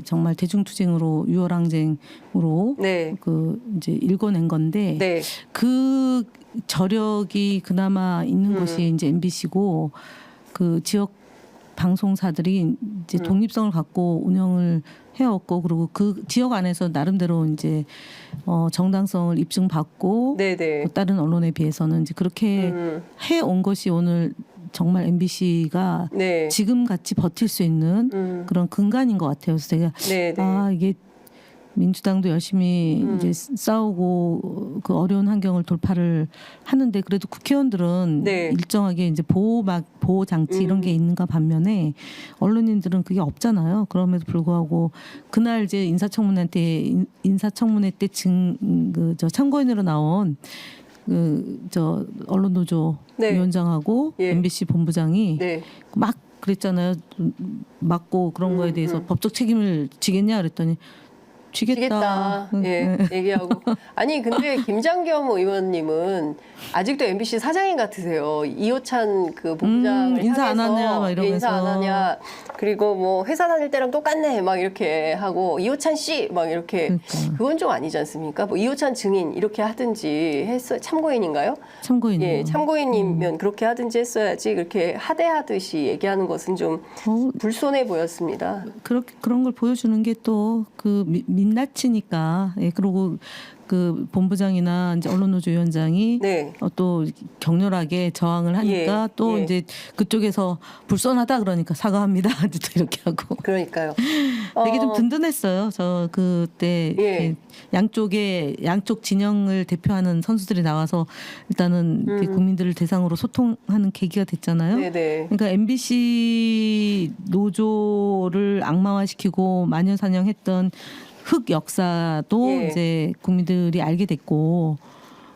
[SPEAKER 2] 정말 대중투쟁으로 유월항쟁으로
[SPEAKER 1] 네.
[SPEAKER 2] 그 이제 일궈낸 건데
[SPEAKER 1] 네.
[SPEAKER 2] 그 저력이 그나마 있는 곳이 이제 MBC고 그 지역 방송사들이 이제 독립성을 갖고 운영을 해왔고 그리고 그 지역 안에서 나름대로 이제 정당성을 입증받고
[SPEAKER 1] 네네.
[SPEAKER 2] 다른 언론에 비해서는 이제 그렇게 해온 것이 오늘 정말 MBC가
[SPEAKER 1] 네.
[SPEAKER 2] 지금 같이 버틸 수 있는 그런 근간인 것 같아요. 그래서 제가
[SPEAKER 1] 네네.
[SPEAKER 2] 아 이게 민주당도 열심히 이제 싸우고 그 어려운 환경을 돌파를 하는데 그래도 국회의원들은
[SPEAKER 1] 네.
[SPEAKER 2] 일정하게 이제 보호 장치 이런 게 있는가 반면에 언론인들은 그게 없잖아요. 그럼에도 불구하고 그날 이제 인사청문회 때 저 참고인으로 나온 저 언론노조
[SPEAKER 1] 네.
[SPEAKER 2] 위원장하고
[SPEAKER 1] 예.
[SPEAKER 2] MBC 본부장이
[SPEAKER 1] 네.
[SPEAKER 2] 막 그랬잖아요. 맞고 그런 거에 대해서 법적 책임을 지겠냐 그랬더니 쥐겠다.
[SPEAKER 1] 예, 얘기하고. 아니, 근데 김장겸 의원님은 아직도 MBC 사장님 같으세요. 이호찬 그 본부장을
[SPEAKER 2] 인사 안
[SPEAKER 1] 향해서
[SPEAKER 2] 하냐, 막 이러면서.
[SPEAKER 1] 인사 안 하냐. 그리고 뭐 회사 다닐 때랑 똑같네. 막 이렇게 하고 이호찬 씨 막 이렇게
[SPEAKER 2] 그러니까.
[SPEAKER 1] 그건 좀 아니지 않습니까? 뭐 이호찬 증인 이렇게 하든지 했어요. 참고인인가요?
[SPEAKER 2] 참고인.
[SPEAKER 1] 예, 참고인이면 그렇게 하든지 했어야지 그렇게 하대하듯이 얘기하는 것은 좀 불손해 보였습니다.
[SPEAKER 2] 그런 걸 보여주는 게 또 그 민낯이니까. 예, 그리고 그 본부장이나 이제 언론노조 위원장이
[SPEAKER 1] 네.
[SPEAKER 2] 또 격렬하게 저항을 하니까
[SPEAKER 1] 예,
[SPEAKER 2] 또
[SPEAKER 1] 예.
[SPEAKER 2] 이제 그쪽에서 불손하다 그러니까 사과합니다. 또 이렇게 하고.
[SPEAKER 1] 그러니까요.
[SPEAKER 2] 되게 좀 든든했어요. 저 그때
[SPEAKER 1] 예.
[SPEAKER 2] 양쪽 진영을 대표하는 선수들이 나와서 일단은 이렇게 국민들을 대상으로 소통하는 계기가 됐잖아요.
[SPEAKER 1] 네네.
[SPEAKER 2] 그러니까 MBC 노조를 악마화시키고 마녀사냥했던 흑 역사도
[SPEAKER 1] 예.
[SPEAKER 2] 이제 국민들이 알게 됐고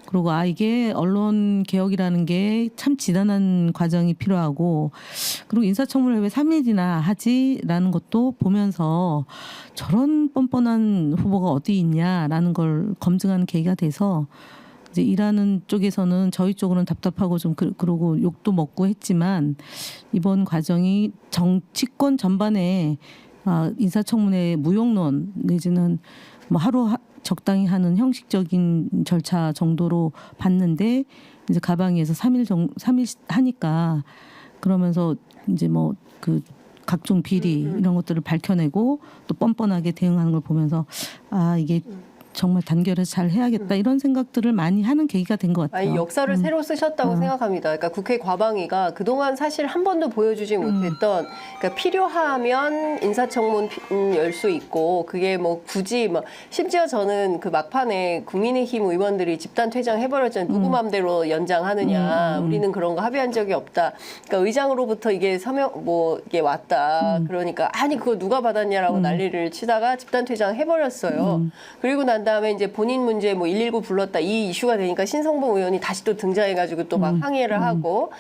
[SPEAKER 2] 그리고 이게 언론 개혁이라는 게 참 지단한 과정이 필요하고 그리고 인사청문회를 왜 3일이나 하지라는 것도 보면서 저런 뻔뻔한 후보가 어디 있냐라는 걸 검증하는 계기가 돼서 이제 일하는 쪽에서는 저희 쪽으로는 답답하고 좀 그러고 욕도 먹고 했지만 이번 과정이 정치권 전반에 인사청문회 무용론 내지는 뭐 하루 적당히 하는 형식적인 절차 정도로 봤는데 이제 가방위에서 3일 하니까 그러면서 이제 뭐 그 각종 비리 이런 것들을 밝혀내고 또 뻔뻔하게 대응하는 걸 보면서 이게 정말 단결해서 잘 해야겠다 이런 생각들을 많이 하는 계기가 된 것 같아요.
[SPEAKER 1] 아니, 역사를 새로 쓰셨다고 생각합니다. 그러니까 국회 과방위가 그동안 사실 한 번도 보여주지 못했던 그러니까 필요하면 인사청문 열 수 있고 그게 뭐 굳이 뭐 심지어 저는 그 막판에 국민의힘 의원들이 집단 퇴장해버렸잖아요. 누구 맘대로 연장하느냐. 우리는 그런 거 합의한 적이 없다. 그러니까 의장으로부터 이게 이게 왔다. 그러니까 아니 그거 누가 받았냐라고 난리를 치다가 집단 퇴장해버렸어요. 그리고 난 다음에 이제 본인 문제 뭐 119 불렀다 이 이슈가 되니까 신성봉 의원이 다시 또 등장해가지고 또 막 항의를 하고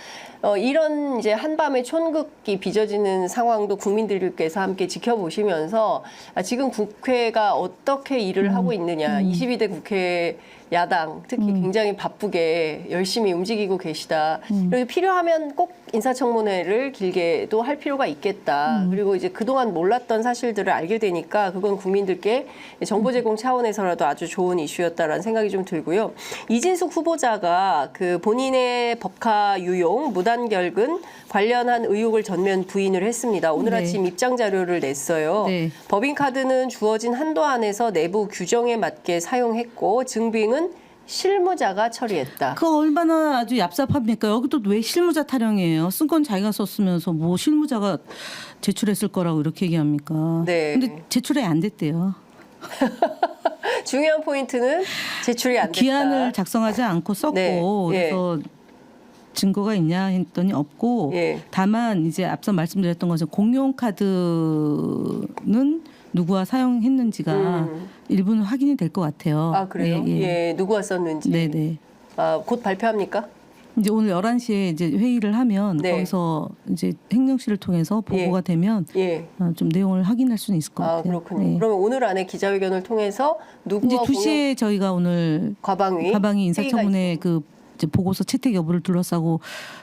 [SPEAKER 1] 이런 이제 한밤의 촌극이 빚어지는 상황도 국민들께서 함께 지켜보시면서 지금 국회가 어떻게 일을 하고 있느냐 22대 국회 야당 특히 굉장히 바쁘게 열심히 움직이고 계시다. 그리고 필요하면 꼭 인사청문회를 길게도 할 필요가 있겠다. 그리고 이제 그동안 몰랐던 사실들을 알게 되니까 그건 국민들께 정보 제공 차원에서라도 아주 좋은 이슈였다라는 생각이 좀 들고요. 이진숙 후보자가 그 본인의 법카 유용, 무단 무단결근 관련한 의혹을 전면 부인을 했습니다. 오늘
[SPEAKER 2] 네.
[SPEAKER 1] 아침 입장 자료를 냈어요.
[SPEAKER 2] 네.
[SPEAKER 1] 법인카드는 주어진 한도 안에서 내부 규정에 맞게 사용했고 증빙은 실무자가 처리했다.
[SPEAKER 2] 그 얼마나 아주 얍삽합니까? 여기도 왜 실무자 타령이에요? 쓴 건 자기가 썼으면서 뭐 실무자가 제출했을 거라고 이렇게 얘기합니까?
[SPEAKER 1] 네.
[SPEAKER 2] 근데 제출이 안 됐대요.
[SPEAKER 1] 중요한 포인트는 제출이 안 됐다.
[SPEAKER 2] 기한을 작성하지 않고 썼고
[SPEAKER 1] 네.
[SPEAKER 2] 그래서 증거가 있냐 했더니 없고
[SPEAKER 1] 예.
[SPEAKER 2] 다만 이제 앞서 말씀드렸던 것처럼 공용 카드는 누구와 사용했는지가 일부는 확인이 될 것 같아요.
[SPEAKER 1] 아 그래요? 예, 누구가 썼는지.
[SPEAKER 2] 네네.
[SPEAKER 1] 아, 곧 발표합니까?
[SPEAKER 2] 이제 오늘 11시에 이제 회의를 하면
[SPEAKER 1] 네.
[SPEAKER 2] 거기서 이제 행정실을 통해서 보고가 되면
[SPEAKER 1] 예.
[SPEAKER 2] 좀 내용을 확인할 수는 있을 것
[SPEAKER 1] 아
[SPEAKER 2] 같아요.
[SPEAKER 1] 그렇군요.
[SPEAKER 2] 네.
[SPEAKER 1] 그러면 오늘 안에 기자회견을 통해서
[SPEAKER 2] 이제
[SPEAKER 1] 누구와
[SPEAKER 2] 2시에 저희가 오늘
[SPEAKER 1] 과방위
[SPEAKER 2] 인사청문회 그 이제 보고서 채택 여부를 둘러싸고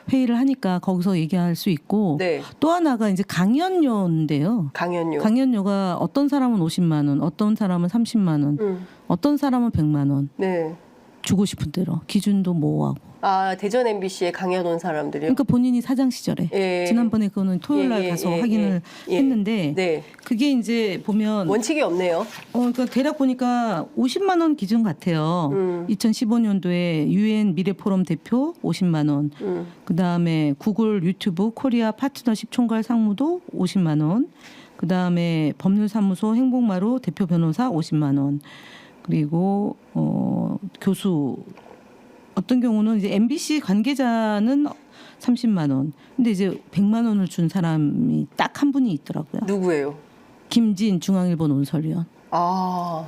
[SPEAKER 2] 회의를 하니까 거기서 얘기할 수 있고
[SPEAKER 1] 네.
[SPEAKER 2] 또 하나가 이제 강연료인데요.
[SPEAKER 1] 강연료.
[SPEAKER 2] 강연료가 어떤 사람은 50만 원, 어떤 사람은 30만 원, 어떤 사람은 100만 원
[SPEAKER 1] 네.
[SPEAKER 2] 주고 싶은 대로 기준도 모호하고.
[SPEAKER 1] 아 대전 MBC에 강연 온 사람들이요.
[SPEAKER 2] 그러니까 본인이 사장 시절에
[SPEAKER 1] 예.
[SPEAKER 2] 지난번에 그거는 토요일 날 가서 확인을 했는데
[SPEAKER 1] 네.
[SPEAKER 2] 그게 이제 보면
[SPEAKER 1] 원칙이 없네요.
[SPEAKER 2] 그러니까 대략 보니까 50만 원 기준 같아요. 2015년도에 UN 미래 포럼 대표 50만 원. 그다음에 구글 유튜브 코리아 파트너십 총괄 상무도 50만 원. 그다음에 법률사무소 행복마루 대표 변호사 50만 원. 그리고 교수 어떤 경우는 이제 MBC 관계자는 30만 원. 근데 이제 100만 원을 준 사람이 딱 한 분이 있더라고요.
[SPEAKER 1] 누구예요?
[SPEAKER 2] 김진 중앙일보 논설위원.
[SPEAKER 1] 아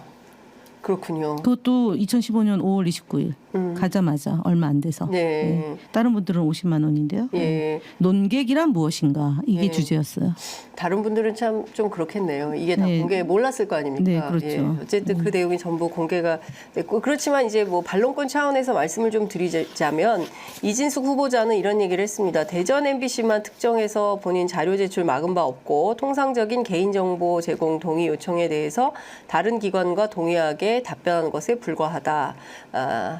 [SPEAKER 1] 그렇군요.
[SPEAKER 2] 그것도 2015년 5월 29일 가자마자 얼마 안 돼서.
[SPEAKER 1] 네.
[SPEAKER 2] 네. 다른 분들은 50만 원인데요.
[SPEAKER 1] 예.
[SPEAKER 2] 논객이란 무엇인가 이게
[SPEAKER 1] 네.
[SPEAKER 2] 주제였어요.
[SPEAKER 1] 다른 분들은 참 좀 그렇겠네요. 이게 다
[SPEAKER 2] 네.
[SPEAKER 1] 공개 몰랐을 거 아닙니까?
[SPEAKER 2] 네, 그렇죠.
[SPEAKER 1] 예. 어쨌든 그 내용이 전부 공개가 됐고 그렇지만 이제 뭐 반론권 차원에서 말씀을 좀 드리자면 이진숙 후보자는 이런 얘기를 했습니다. 대전 MBC만 특정해서 본인 자료 제출 막은 바 없고 통상적인 개인정보 제공 동의 요청에 대해서 다른 기관과 동의하게 답변한 것에 불과하다.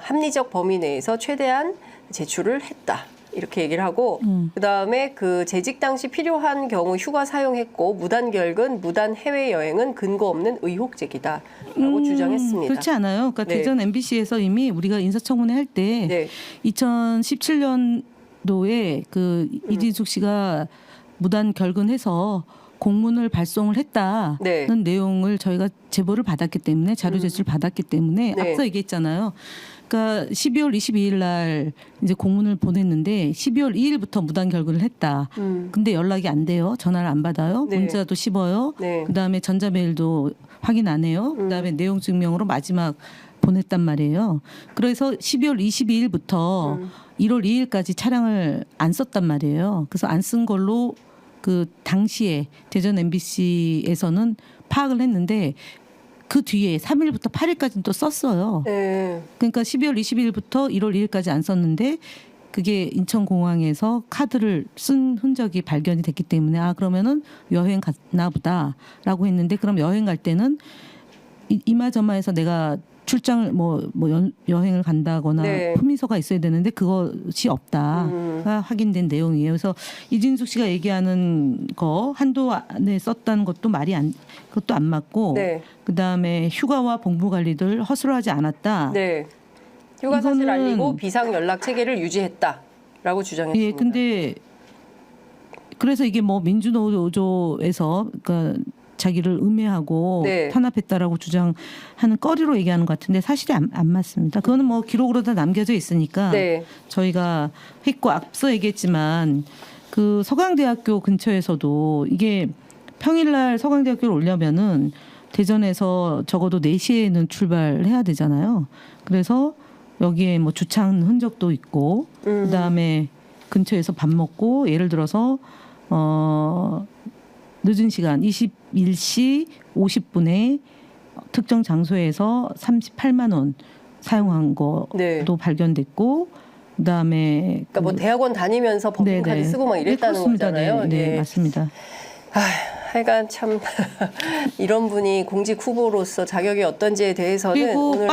[SPEAKER 1] 합리적 범위 내에서 최대한 제출을 했다. 이렇게 얘기를 하고 그다음에 그 재직 당시 필요한 경우 휴가 사용했고 무단 결근, 무단 해외 여행은 근거 없는 의혹 제기다라고 주장했습니다.
[SPEAKER 2] 그렇지 않아요. 그러니까
[SPEAKER 1] 네.
[SPEAKER 2] 대전 MBC에서 이미 우리가 인사청문회 할 때
[SPEAKER 1] 네.
[SPEAKER 2] 2017년도에 그 이진숙 씨가 무단 결근해서 공문을 발송을 했다는
[SPEAKER 1] 네.
[SPEAKER 2] 내용을 저희가 제보를 받았기 때문에 자료 제출 받았기 때문에
[SPEAKER 1] 네.
[SPEAKER 2] 앞서 얘기했잖아요. 그러니까 12월 22일 날 이제 공문을 보냈는데 12월 2일부터 무단 결근을 했다. 근데 연락이 안 돼요. 전화를 안 받아요.
[SPEAKER 1] 네.
[SPEAKER 2] 문자도 씹어요.
[SPEAKER 1] 네.
[SPEAKER 2] 그다음에 전자메일도 확인 안 해요. 그다음에 내용 증명으로 마지막 보냈단 말이에요. 그래서 12월 22일부터 1월 2일까지 차량을 안 썼단 말이에요. 그래서 안 쓴 걸로 그 당시에 대전 MBC에서는 파악을 했는데 그 뒤에 3일부터 8일까지는 또 썼어요.
[SPEAKER 1] 네.
[SPEAKER 2] 그러니까 12월 20일부터 1월 2일까지 안 썼는데 그게 인천공항에서 카드를 쓴 흔적이 발견이 됐기 때문에 그러면은 여행 갔나 보다라고 했는데 그럼 여행 갈 때는 이마저마해서 내가 출장을 여행을 간다거나
[SPEAKER 1] 네.
[SPEAKER 2] 품위서가 있어야 되는데 그것이 없다가 확인된 내용이에요. 그래서 이진숙 씨가 얘기하는 거 한도 안에 썼다는 것도 그것도 안 맞고
[SPEAKER 1] 네.
[SPEAKER 2] 그다음에 휴가와 복무 관리를 허술하지 않았다.
[SPEAKER 1] 네. 휴가 사실
[SPEAKER 2] 이거는-
[SPEAKER 1] 알리고 비상 연락 체계를 유지했다라고 주장했습니다.
[SPEAKER 2] 예, 근데 그래서 이게 뭐 민주노조에서 그러니까 자기를 음해하고
[SPEAKER 1] 네.
[SPEAKER 2] 탄압했다라고 주장하는 거리로 얘기하는 것 같은데 사실이 안 맞습니다. 그거는 뭐 기록으로 다 남겨져 있으니까
[SPEAKER 1] 네.
[SPEAKER 2] 저희가 했고 앞서 얘기했지만 그 서강대학교 근처에서도 이게 평일날 서강대학교를 오려면은 대전에서 적어도 4시에는 출발해야 되잖아요. 그래서 여기에 뭐 주차한 흔적도 있고 그다음에 근처에서 밥 먹고 예를 들어서 늦은 시간 21시 50분에 특정 장소에서 38만 원 사용한 것도
[SPEAKER 1] 네.
[SPEAKER 2] 발견됐고 그다음에
[SPEAKER 1] 그러니까 뭐 대학원 다니면서 법인카드
[SPEAKER 2] 네네.
[SPEAKER 1] 쓰고 막 이랬다는
[SPEAKER 2] 그렇습니다.
[SPEAKER 1] 거잖아요.
[SPEAKER 2] 네,
[SPEAKER 1] 예.
[SPEAKER 2] 맞습니다.
[SPEAKER 1] 하여간 참 이런 분이 공직 후보로서 자격이 어떤지에 대해서는
[SPEAKER 2] 그리고
[SPEAKER 1] 오늘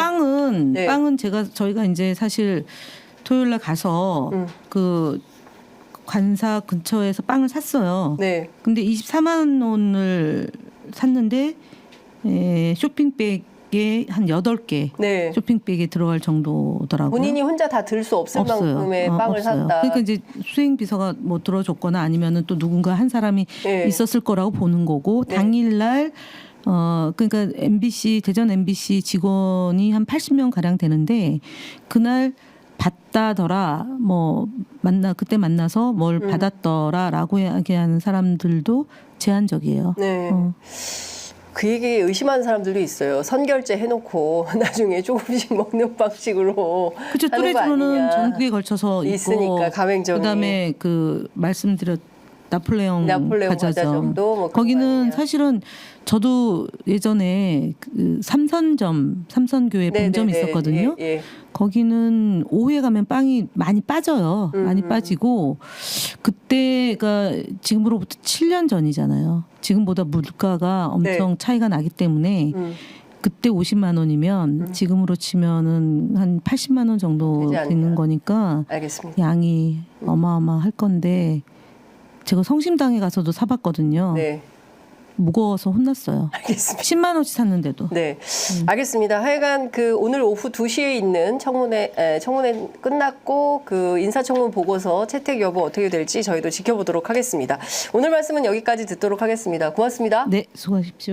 [SPEAKER 1] 네.
[SPEAKER 2] 빵은 저희가 이제 사실 토요일 날 가서 그 관사 근처에서 빵을 샀어요.
[SPEAKER 1] 네.
[SPEAKER 2] 근데 24만 원을 샀는데 쇼핑백에 한 8개
[SPEAKER 1] 네.
[SPEAKER 2] 쇼핑백에 들어갈 정도더라고요.
[SPEAKER 1] 본인이 혼자 다 들 수 없을 만큼의 빵을
[SPEAKER 2] 없어요.
[SPEAKER 1] 샀다.
[SPEAKER 2] 그러니까 이제 수행 비서가 뭐 들어줬거나 아니면은 또 누군가 한 사람이
[SPEAKER 1] 네.
[SPEAKER 2] 있었을 거라고 보는 거고
[SPEAKER 1] 네.
[SPEAKER 2] 당일날 그러니까 MBC 대전 MBC 직원이 한 80명 가량 되는데 그날 받다더라 뭐 그때 만나서 뭘 받았더라라고 얘기하는 사람들도 제한적이에요.
[SPEAKER 1] 네. 그 얘기 의심하는 사람들도 있어요. 선결제 해놓고 나중에 조금씩 먹는 방식으로
[SPEAKER 2] 그렇죠. 뚜레쥬르는 전국에 걸쳐서
[SPEAKER 1] 있으니까
[SPEAKER 2] 있고
[SPEAKER 1] 가맹점이.
[SPEAKER 2] 그다음에 그 말씀드렸 나폴레옹
[SPEAKER 1] 과자점도 뭐
[SPEAKER 2] 거기는 사실은 저도 예전에 그 삼선교회 본점이 있었거든요.
[SPEAKER 1] 예, 예.
[SPEAKER 2] 거기는 오후에 가면 빵이 많이 빠져요. 많이 빠지고 그때가 지금으로부터 7년 전이잖아요. 지금보다 물가가 엄청 차이가 나기 때문에 그때 50만 원이면 지금으로 치면은 한 80만 원 정도 되는 거니까
[SPEAKER 1] 알겠습니다.
[SPEAKER 2] 양이 어마어마할 건데 제가 성심당에 가서도 사봤거든요.
[SPEAKER 1] 네.
[SPEAKER 2] 무거워서 혼났어요.
[SPEAKER 1] 알겠습니다.
[SPEAKER 2] 10만 원치 샀는데도.
[SPEAKER 1] 네, 알겠습니다. 하여간 그 오늘 오후 2시에 있는 청문회 끝났고 그 인사청문 보고서 채택 여부 어떻게 될지 저희도 지켜보도록 하겠습니다. 오늘 말씀은 여기까지 듣도록 하겠습니다. 고맙습니다.
[SPEAKER 2] 네, 수고하십시오.